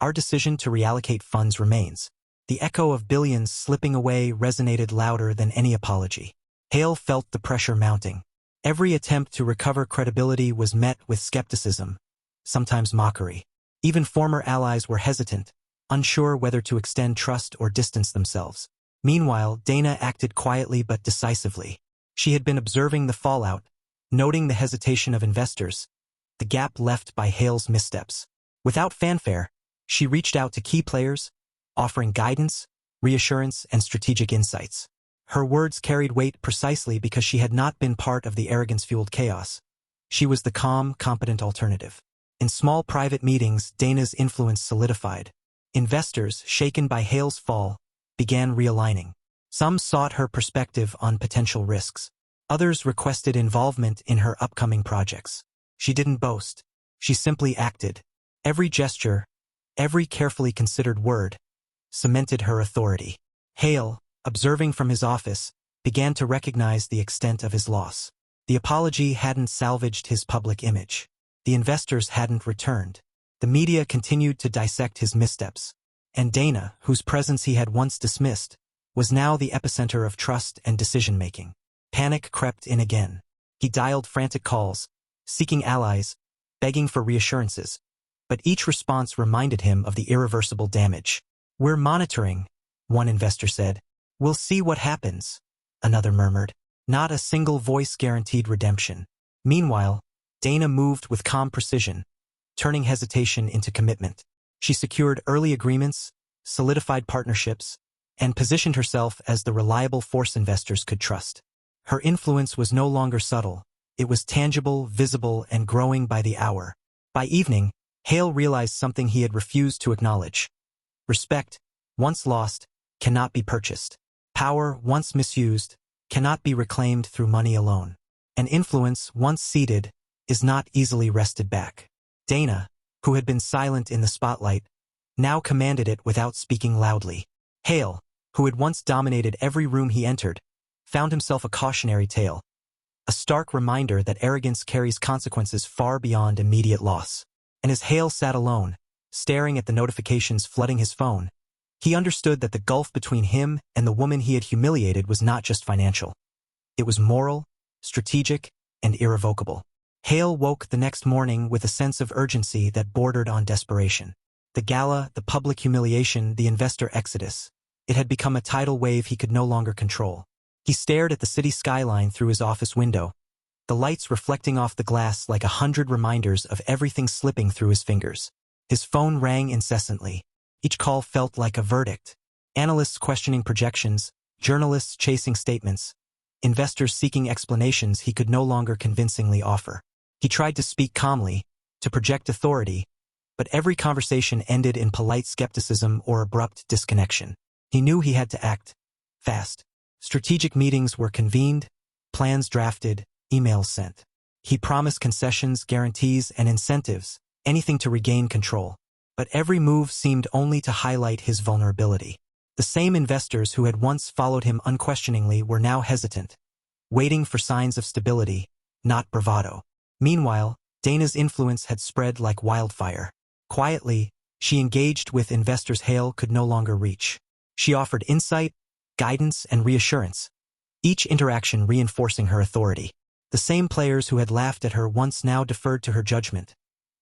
our decision to reallocate funds remains. The echo of billions slipping away resonated louder than any apology. Hale felt the pressure mounting. Every attempt to recover credibility was met with skepticism, sometimes mockery. Even former allies were hesitant, unsure whether to extend trust or distance themselves. Meanwhile, Dana acted quietly but decisively. She had been observing the fallout, noting the hesitation of investors, the gap left by Hale's missteps. Without fanfare, she reached out to key players, offering guidance, reassurance, and strategic insights. Her words carried weight precisely because she had not been part of the arrogance-fueled chaos. She was the calm, competent alternative. In small private meetings, Dana's influence solidified. Investors, shaken by Hale's fall, began realigning. Some sought her perspective on potential risks. Others requested involvement in her upcoming projects. She didn't boast. She simply acted. Every gesture, every carefully considered word, cemented her authority. Hale, observing from his office, began to recognize the extent of his loss. The apology hadn't salvaged his public image. The investors hadn't returned. The media continued to dissect his missteps. And Dana, whose presence he had once dismissed, was now the epicenter of trust and decision-making. Panic crept in again. He dialed frantic calls, seeking allies, begging for reassurances. But each response reminded him of the irreversible damage. We're monitoring, one investor said. We'll see what happens, another murmured. Not a single voice guaranteed redemption. Meanwhile, Dana moved with calm precision, turning hesitation into commitment. She secured early agreements, solidified partnerships, and positioned herself as the reliable force investors could trust. Her influence was no longer subtle. It was tangible, visible, and growing by the hour. By evening, Hale realized something he had refused to acknowledge. Respect, once lost, cannot be purchased. Power, once misused, cannot be reclaimed through money alone. And influence, once ceded, is not easily wrested back. Dana, who had been silent in the spotlight, now commanded it without speaking loudly. Hale, who had once dominated every room he entered, found himself a cautionary tale, a stark reminder that arrogance carries consequences far beyond immediate loss. And as Hale sat alone, staring at the notifications flooding his phone, he understood that the gulf between him and the woman he had humiliated was not just financial. It was moral, strategic, and irrevocable. Hale woke the next morning with a sense of urgency that bordered on desperation. The gala, the public humiliation, the investor exodus. It had become a tidal wave he could no longer control. He stared at the city skyline through his office window, the lights reflecting off the glass like 100 reminders of everything slipping through his fingers. His phone rang incessantly. Each call felt like a verdict. Analysts questioning projections, journalists chasing statements, investors seeking explanations he could no longer convincingly offer. He tried to speak calmly, to project authority, but every conversation ended in polite skepticism or abrupt disconnection. He knew he had to act fast. Strategic meetings were convened, plans drafted, emails sent. He promised concessions, guarantees, and incentives, anything to regain control. But every move seemed only to highlight his vulnerability. The same investors who had once followed him unquestioningly were now hesitant, waiting for signs of stability, not bravado. Meanwhile, Dana's influence had spread like wildfire. Quietly, she engaged with investors Hale could no longer reach. She offered insight, guidance, and reassurance, each interaction reinforcing her authority. The same players who had laughed at her once now deferred to her judgment,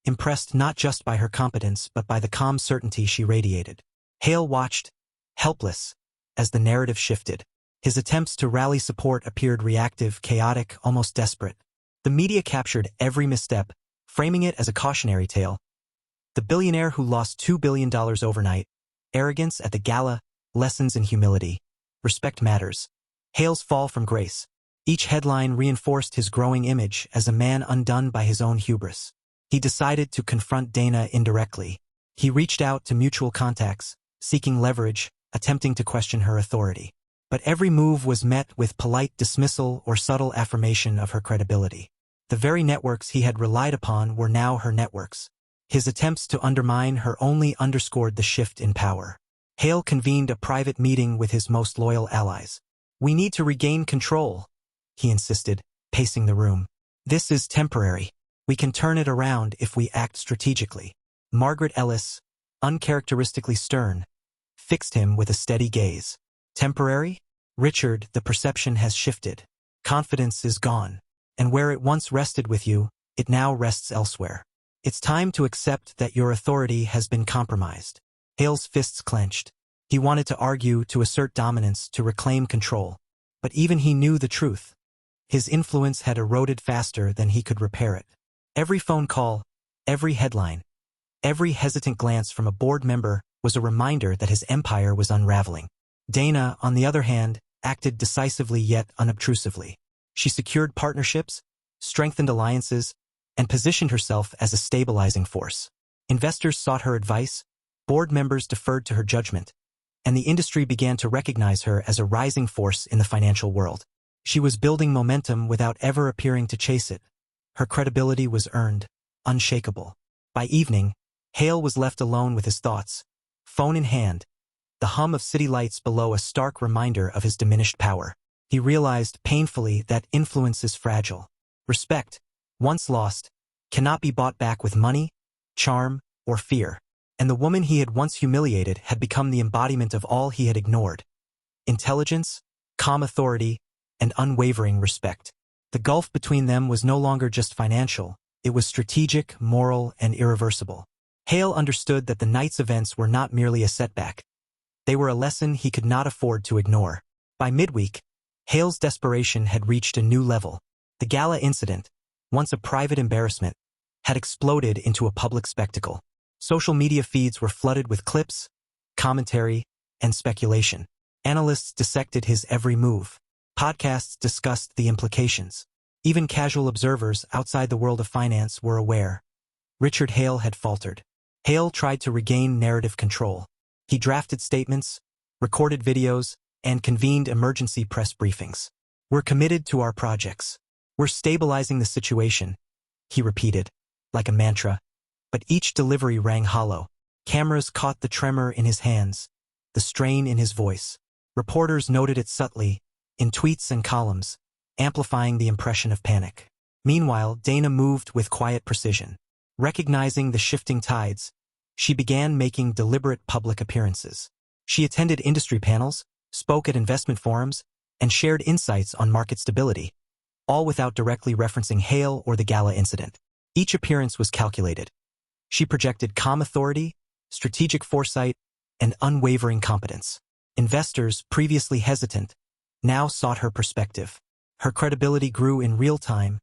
impressed not just by her competence but by the calm certainty she radiated. Hale watched, helpless, as the narrative shifted. His attempts to rally support appeared reactive, chaotic, almost desperate. The media captured every misstep, framing it as a cautionary tale. The billionaire who lost $2 billion overnight, arrogance at the gala, lessons in humility, respect matters. Hale's fall from grace. Each headline reinforced his growing image as a man undone by his own hubris. He decided to confront Dana indirectly. He reached out to mutual contacts, seeking leverage, attempting to question her authority. But every move was met with polite dismissal or subtle affirmation of her credibility. The very networks he had relied upon were now her networks. His attempts to undermine her only underscored the shift in power. Hale convened a private meeting with his most loyal allies. "We need to regain control," he insisted, pacing the room. "This is temporary. We can turn it around if we act strategically." Margaret Ellis, uncharacteristically stern, fixed him with a steady gaze. "Temporary? Richard, the perception has shifted. Confidence is gone. And where it once rested with you, it now rests elsewhere. It's time to accept that your authority has been compromised." Hale's fists clenched. He wanted to argue, to assert dominance, to reclaim control. But even he knew the truth. His influence had eroded faster than he could repair it. Every phone call, every headline, every hesitant glance from a board member was a reminder that his empire was unraveling. Dana, on the other hand, acted decisively yet unobtrusively. She secured partnerships, strengthened alliances, and positioned herself as a stabilizing force. Investors sought her advice, board members deferred to her judgment, and the industry began to recognize her as a rising force in the financial world. She was building momentum without ever appearing to chase it. Her credibility was earned, unshakable. By evening, Hale was left alone with his thoughts, phone in hand, the hum of city lights below a stark reminder of his diminished power. He realized painfully that influence is fragile. Respect, once lost, cannot be bought back with money, charm, or fear. And the woman he had once humiliated had become the embodiment of all he had ignored: intelligence, calm authority, and unwavering respect. The gulf between them was no longer just financial, it was strategic, moral, and irreversible. Hale understood that the night's events were not merely a setback. They were a lesson he could not afford to ignore. By midweek, Hale's desperation had reached a new level. The gala incident, once a private embarrassment, had exploded into a public spectacle. Social media feeds were flooded with clips, commentary, and speculation. Analysts dissected his every move. Podcasts discussed the implications. Even casual observers outside the world of finance were aware. Richard Hale had faltered. Hale tried to regain narrative control. He drafted statements, recorded videos, and convened emergency press briefings. "We're committed to our projects. We're stabilizing the situation," he repeated, like a mantra. But each delivery rang hollow. Cameras caught the tremor in his hands, the strain in his voice. Reporters noted it subtly, in tweets and columns, amplifying the impression of panic. Meanwhile, Dana moved with quiet precision. Recognizing the shifting tides, she began making deliberate public appearances. She attended industry panels, spoke at investment forums, and shared insights on market stability, all without directly referencing Hale or the gala incident. Each appearance was calculated. She projected calm authority, strategic foresight, and unwavering competence. Investors, previously hesitant, now sought her perspective. Her credibility grew in real time,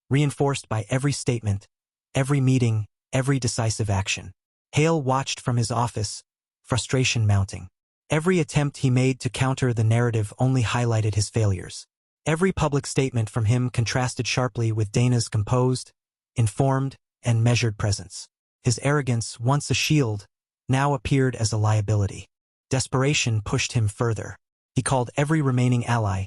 reinforced by every statement, every meeting, every decisive action. Hale watched from his office, frustration mounting. Every attempt he made to counter the narrative only highlighted his failures. Every public statement from him contrasted sharply with Dana's composed, informed, and measured presence. His arrogance, once a shield, now appeared as a liability. Desperation pushed him further. He called every remaining ally,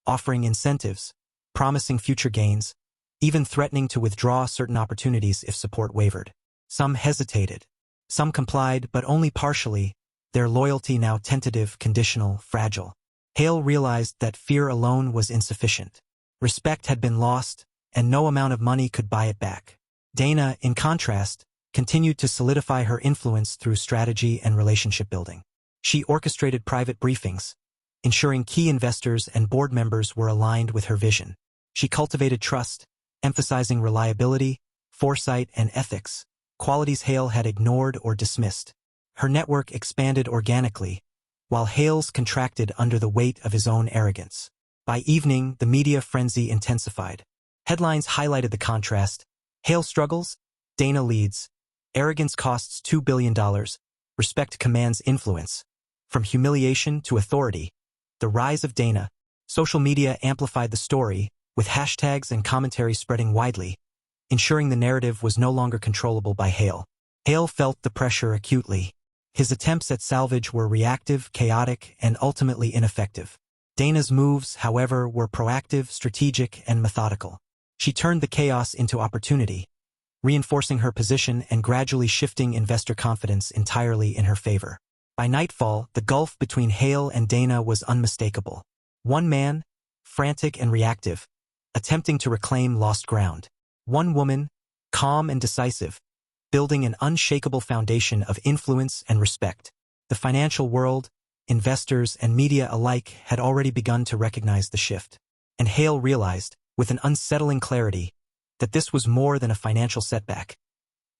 offering incentives, promising future gains, even threatening to withdraw certain opportunities if support wavered. Some hesitated. Some complied, but only partially, their loyalty now tentative, conditional, fragile. Hale realized that fear alone was insufficient. Respect had been lost, and no amount of money could buy it back. Dana, in contrast, continued to solidify her influence through strategy and relationship building. She orchestrated private briefings, ensuring key investors and board members were aligned with her vision. She cultivated trust, emphasizing reliability, foresight, and ethics, qualities Hale had ignored or dismissed. Her network expanded organically, while Hale's contracted under the weight of his own arrogance. By evening, the media frenzy intensified. Headlines highlighted the contrast. Hale struggles, Dana leads. Arrogance costs $2 billion. Respect commands influence. From humiliation to authority. The rise of Dana. Social media amplified the story, with hashtags and commentary spreading widely, ensuring the narrative was no longer controllable by Hale. Hale felt the pressure acutely. His attempts at salvage were reactive, chaotic, and ultimately ineffective. Dana's moves, however, were proactive, strategic, and methodical. She turned the chaos into opportunity, reinforcing her position and gradually shifting investor confidence entirely in her favor. By nightfall, the gulf between Hale and Dana was unmistakable. One man, frantic and reactive, attempting to reclaim lost ground. One woman, calm and decisive, building an unshakable foundation of influence and respect. The financial world, investors, and media alike had already begun to recognize the shift. And Hale realized, with an unsettling clarity, that this was more than a financial setback.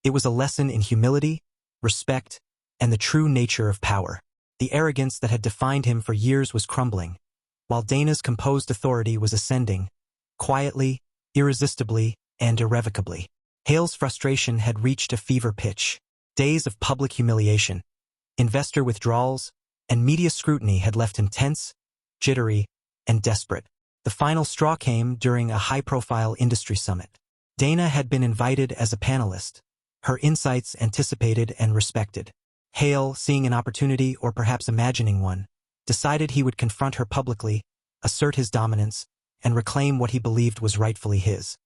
It was a lesson in humility, respect, and the true nature of power. The arrogance that had defined him for years was crumbling, while Dana's composed authority was ascending, quietly, irresistibly, and irrevocably. Hale's frustration had reached a fever pitch. Days of public humiliation, investor withdrawals, and media scrutiny had left him tense, jittery, and desperate. The final straw came during a high-profile industry summit. Dana had been invited as a panelist, her insights anticipated and respected. Hale, seeing an opportunity or perhaps imagining one, decided he would confront her publicly, assert his dominance, and reclaim what he believed was rightfully his.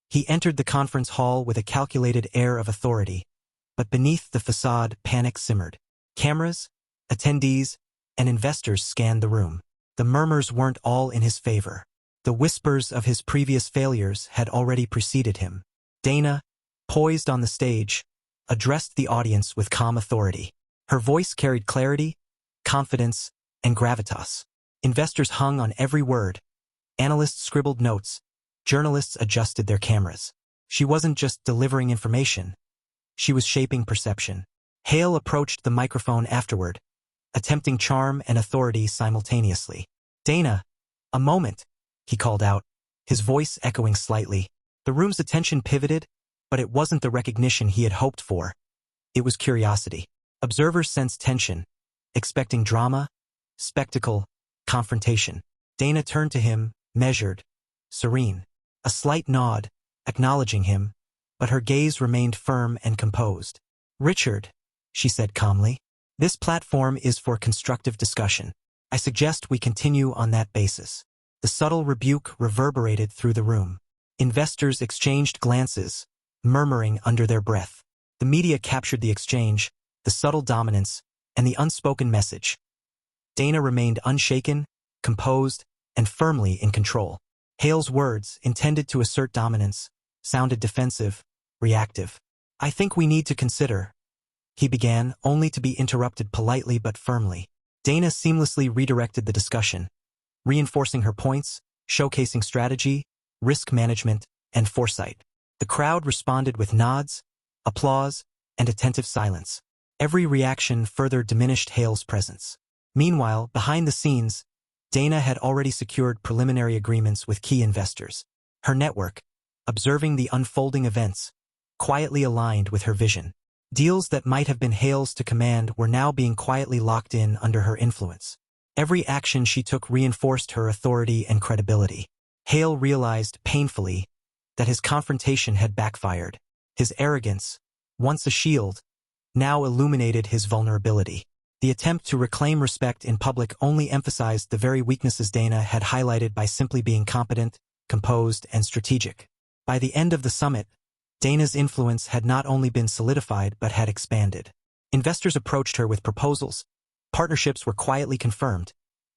He entered the conference hall with a calculated air of authority, but beneath the facade, panic simmered. Cameras, attendees, and investors scanned the room. The murmurs weren't all in his favor. The whispers of his previous failures had already preceded him. Dana, poised on the stage, addressed the audience with calm authority. Her voice carried clarity, confidence, and gravitas. Investors hung on every word. Analysts scribbled notes. Journalists adjusted their cameras. She wasn't just delivering information. She was shaping perception. Hale approached the microphone afterward, attempting charm and authority simultaneously. "Dana, a moment," he called out, his voice echoing slightly. The room's attention pivoted, but it wasn't the recognition he had hoped for. It was curiosity. Observers sensed tension, expecting drama, spectacle, confrontation. Dana turned to him, measured, serene. A slight nod, acknowledging him, but her gaze remained firm and composed. "Richard," she said calmly, "this platform is for constructive discussion. I suggest we continue on that basis." The subtle rebuke reverberated through the room. Investors exchanged glances, murmuring under their breath. The media captured the exchange, the subtle dominance, and the unspoken message. Dana remained unshaken, composed, and firmly in control. Hale's words, intended to assert dominance, sounded defensive, reactive. "I think we need to consider," he began, only to be interrupted politely but firmly. Dana seamlessly redirected the discussion, reinforcing her points, showcasing strategy, risk management, and foresight. The crowd responded with nods, applause, and attentive silence. Every reaction further diminished Hale's presence. Meanwhile, behind the scenes, Dana had already secured preliminary agreements with key investors. Her network, observing the unfolding events, quietly aligned with her vision. Deals that might have been Hale's to command were now being quietly locked in under her influence. Every action she took reinforced her authority and credibility. Hale realized, painfully, that his confrontation had backfired. His arrogance, once a shield, now illuminated his vulnerability. The attempt to reclaim respect in public only emphasized the very weaknesses Dana had highlighted by simply being competent, composed, and strategic. By the end of the summit, Dana's influence had not only been solidified but had expanded. Investors approached her with proposals, partnerships were quietly confirmed,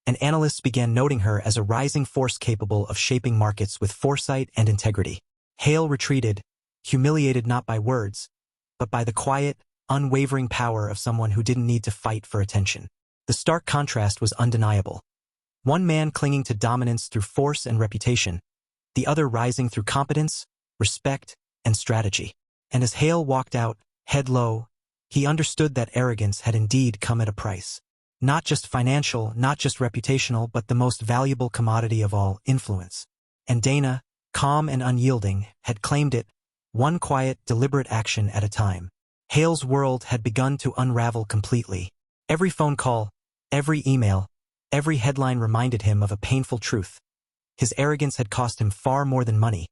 and analysts began noting her as a rising force capable of shaping markets with foresight and integrity. Hale retreated, humiliated not by words, but by the quiet, unwavering power of someone who didn't need to fight for attention. The stark contrast was undeniable. One man clinging to dominance through force and reputation, the other rising through competence, respect, and strategy. And as Hale walked out, head low, he understood that arrogance had indeed come at a price. Not just financial, not just reputational, but the most valuable commodity of all, influence. And Dana, calm and unyielding, had claimed it, one quiet, deliberate action at a time. Hale's world had begun to unravel completely. Every phone call, every email, every headline reminded him of a painful truth. His arrogance had cost him far more than money.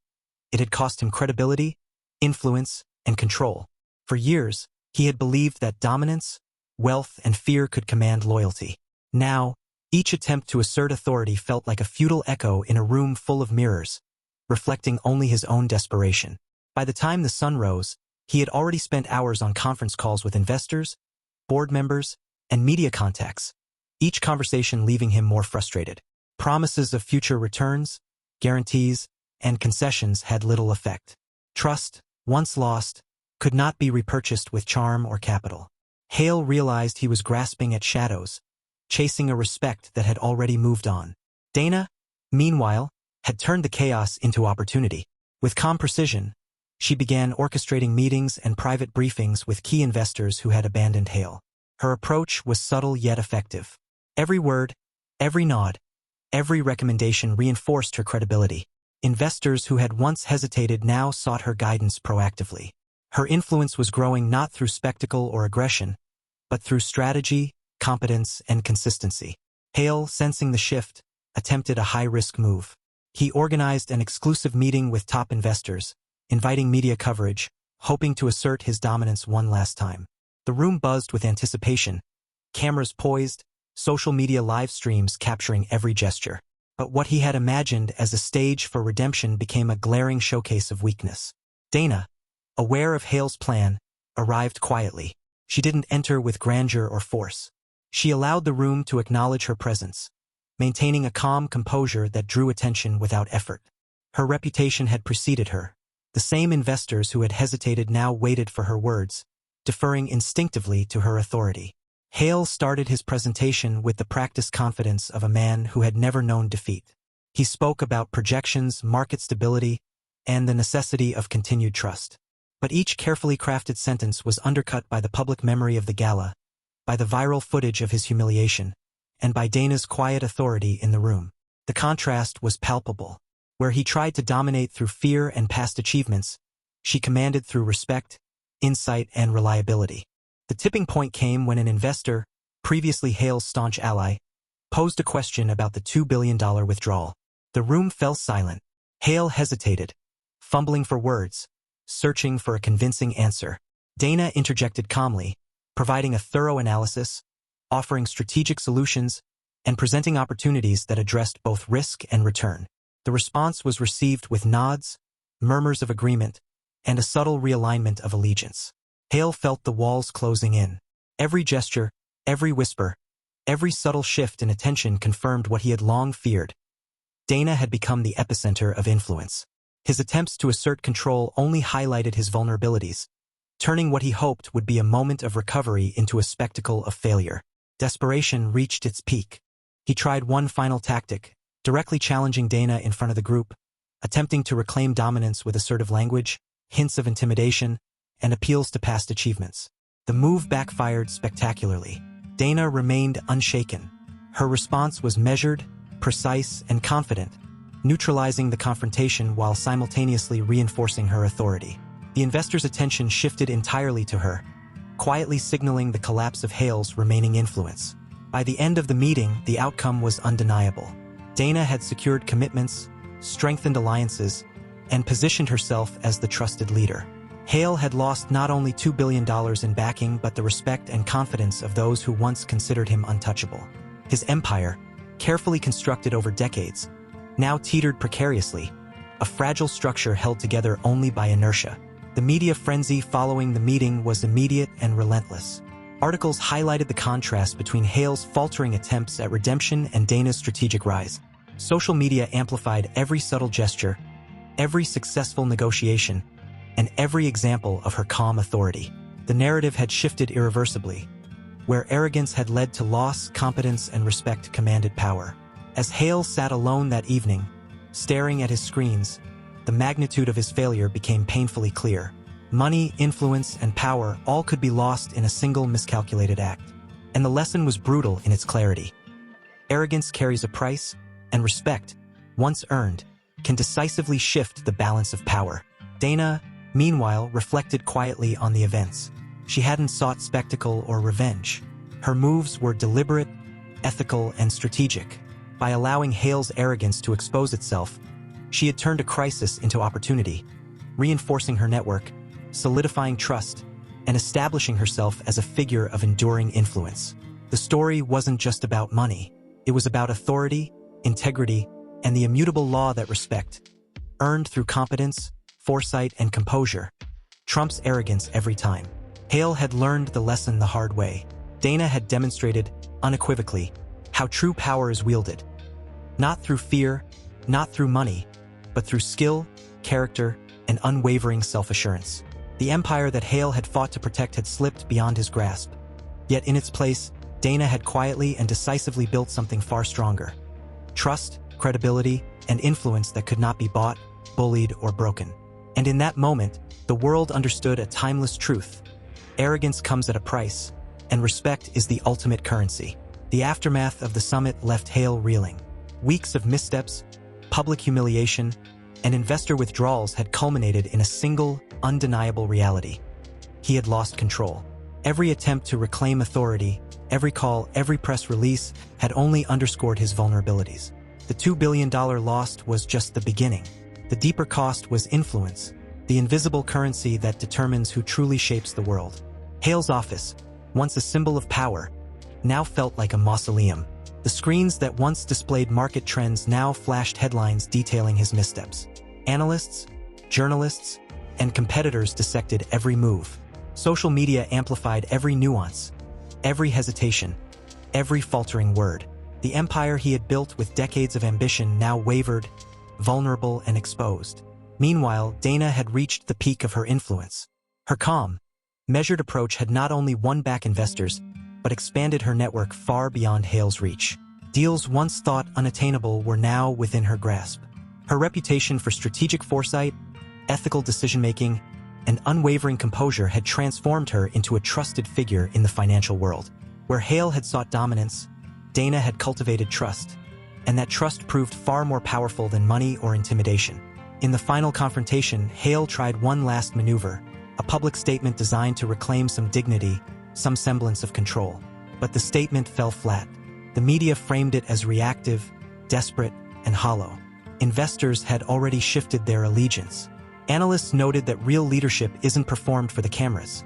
It had cost him credibility, influence, and control. For years, he had believed that dominance, wealth, and fear could command loyalty. Now, each attempt to assert authority felt like a futile echo in a room full of mirrors, reflecting only his own desperation. By the time the sun rose, he had already spent hours on conference calls with investors, board members, and media contacts, each conversation leaving him more frustrated. Promises of future returns, guarantees, and concessions had little effect. Trust, once lost, could not be repurchased with charm or capital. Hale realized he was grasping at shadows, chasing a respect that had already moved on. Dana, meanwhile, had turned the chaos into opportunity. With calm precision, she began orchestrating meetings and private briefings with key investors who had abandoned Hale. Her approach was subtle yet effective. Every word, every nod, every recommendation reinforced her credibility. Investors who had once hesitated now sought her guidance proactively. Her influence was growing not through spectacle or aggression, but through strategy, competence, and consistency. Hale, sensing the shift, attempted a high-risk move. He organized an exclusive meeting with top investors, inviting media coverage, hoping to assert his dominance one last time. The room buzzed with anticipation, cameras poised, social media live streams capturing every gesture. But what he had imagined as a stage for redemption became a glaring showcase of weakness. Dana, aware of Hale's plan, arrived quietly. She didn't enter with grandeur or force. She allowed the room to acknowledge her presence, maintaining a calm composure that drew attention without effort. Her reputation had preceded her. The same investors who had hesitated now waited for her words, deferring instinctively to her authority. Hale started his presentation with the practiced confidence of a man who had never known defeat. He spoke about projections, market stability, and the necessity of continued trust. But each carefully crafted sentence was undercut by the public memory of the gala, by the viral footage of his humiliation, and by Dana's quiet authority in the room. The contrast was palpable. Where he tried to dominate through fear and past achievements, she commanded through respect, insight, and reliability. The tipping point came when an investor, previously Hale's staunch ally, posed a question about the $2 billion withdrawal. The room fell silent. Hale hesitated, fumbling for words, searching for a convincing answer. Dana interjected calmly, providing a thorough analysis, offering strategic solutions, and presenting opportunities that addressed both risk and return. The response was received with nods, murmurs of agreement, and a subtle realignment of allegiance. Hale felt the walls closing in. Every gesture, every whisper, every subtle shift in attention confirmed what he had long feared. Dana had become the epicenter of influence. His attempts to assert control only highlighted his vulnerabilities, turning what he hoped would be a moment of recovery into a spectacle of failure. Desperation reached its peak. He tried one final tactic, directly challenging Dana in front of the group, attempting to reclaim dominance with assertive language, hints of intimidation, and appeals to past achievements. The move backfired spectacularly. Dana remained unshaken. Her response was measured, precise, and confident, neutralizing the confrontation while simultaneously reinforcing her authority. The investors' attention shifted entirely to her, quietly signaling the collapse of Hale's remaining influence. By the end of the meeting, the outcome was undeniable. Dana had secured commitments, strengthened alliances, and positioned herself as the trusted leader. Hale had lost not only $2 billion in backing but the respect and confidence of those who once considered him untouchable. His empire, carefully constructed over decades, now teetered precariously, a fragile structure held together only by inertia. The media frenzy following the meeting was immediate and relentless. Articles highlighted the contrast between Hale's faltering attempts at redemption and Dana's strategic rise. Social media amplified every subtle gesture, every successful negotiation, and every example of her calm authority. The narrative had shifted irreversibly. Where arrogance had led to loss, competence and respect commanded power. As Hale sat alone that evening, staring at his screens, the magnitude of his failure became painfully clear. Money, influence, and power all could be lost in a single miscalculated act. And the lesson was brutal in its clarity. Arrogance carries a price, and respect, once earned, can decisively shift the balance of power. Dana, meanwhile, reflected quietly on the events. She hadn't sought spectacle or revenge. Her moves were deliberate, ethical, and strategic. By allowing Hale's arrogance to expose itself, she had turned a crisis into opportunity, reinforcing her network, solidifying trust, and establishing herself as a figure of enduring influence. The story wasn't just about money. It was about authority, integrity, and the immutable law that respect, earned through competence, foresight, and composure, trumps arrogance every time. Hale had learned the lesson the hard way. Dana had demonstrated, unequivocally, how true power is wielded. Not through fear, not through money, but through skill, character, and unwavering self-assurance. The empire that Hale had fought to protect had slipped beyond his grasp. Yet in its place, Dana had quietly and decisively built something far stronger. Trust, credibility, and influence that could not be bought, bullied, or broken. And in that moment, the world understood a timeless truth. Arrogance comes at a price, and respect is the ultimate currency. The aftermath of the summit left Hale reeling. Weeks of missteps, public humiliation, and investor withdrawals had culminated in a single, undeniable reality. He had lost control. Every attempt to reclaim authority, every call, every press release had only underscored his vulnerabilities. The $2 billion lost was just the beginning. The deeper cost was influence, the invisible currency that determines who truly shapes the world. Hale's office, once a symbol of power, now felt like a mausoleum. The screens that once displayed market trends now flashed headlines detailing his missteps. Analysts, journalists, and competitors dissected every move. Social media amplified every nuance, every hesitation, every faltering word. The empire he had built with decades of ambition now wavered, vulnerable and exposed. Meanwhile, Dana had reached the peak of her influence. Her calm, measured approach had not only won back investors, but expanded her network far beyond Hale's reach. Deals once thought unattainable were now within her grasp. Her reputation for strategic foresight, ethical decision-making, and unwavering composure had transformed her into a trusted figure in the financial world. Where Hale had sought dominance, Dana had cultivated trust, and that trust proved far more powerful than money or intimidation. In the final confrontation, Hale tried one last maneuver, a public statement designed to reclaim some dignity, some semblance of control. But the statement fell flat. The media framed it as reactive, desperate, and hollow. Investors had already shifted their allegiance. Analysts noted that real leadership isn't performed for the cameras.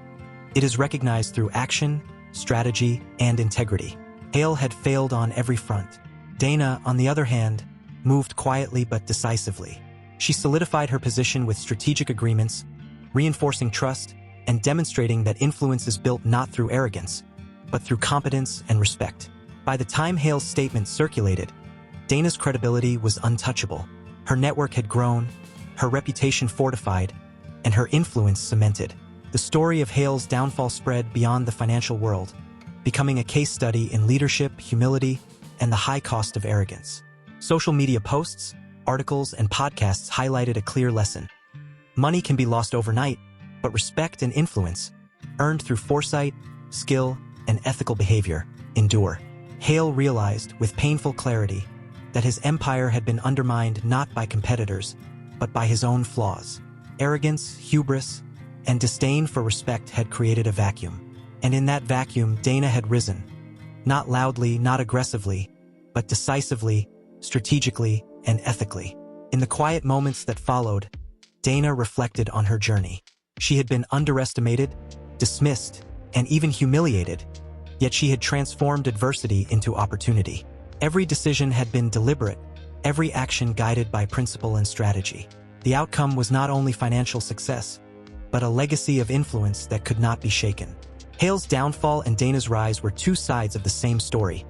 It is recognized through action, strategy, and integrity. Hale had failed on every front. Dana, on the other hand, moved quietly but decisively. She solidified her position with strategic agreements, reinforcing trust, and demonstrating that influence is built not through arrogance, but through competence and respect. By the time Hale's statement circulated, Dana's credibility was untouchable. Her network had grown, her reputation fortified, and her influence cemented. The story of Hale's downfall spread beyond the financial world, becoming a case study in leadership, humility, and the high cost of arrogance. Social media posts, articles, and podcasts highlighted a clear lesson. Money can be lost overnight, but respect and influence, earned through foresight, skill, and ethical behavior, endure. Hale realized, with painful clarity, that his empire had been undermined not by competitors, but by his own flaws. Arrogance, hubris, and disdain for respect had created a vacuum. And in that vacuum, Dana had risen. Not loudly, not aggressively, but decisively, strategically, and ethically. In the quiet moments that followed, Dana reflected on her journey. She had been underestimated, dismissed, and even humiliated, yet she had transformed adversity into opportunity. Every decision had been deliberate, every action guided by principle and strategy. The outcome was not only financial success, but a legacy of influence that could not be shaken. Hale's downfall and Dana's rise were two sides of the same story,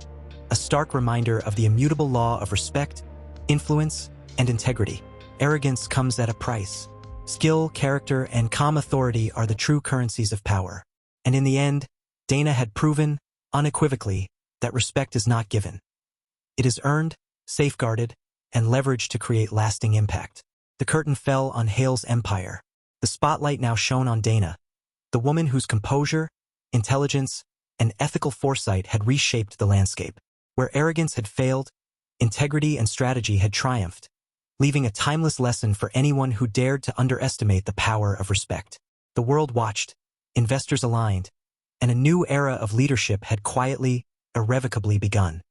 a stark reminder of the immutable law of respect, influence, and integrity. Arrogance comes at a price. Skill, character, and calm authority are the true currencies of power. And in the end, Dana had proven, unequivocally, that respect is not given. It is earned, safeguarded, and leveraged to create lasting impact. The curtain fell on Hale's empire. The spotlight now shone on Dana, the woman whose composure, intelligence, and ethical foresight had reshaped the landscape. Where arrogance had failed, integrity and strategy had triumphed, leaving a timeless lesson for anyone who dared to underestimate the power of respect. The world watched, investors aligned, and a new era of leadership had quietly, irrevocably begun.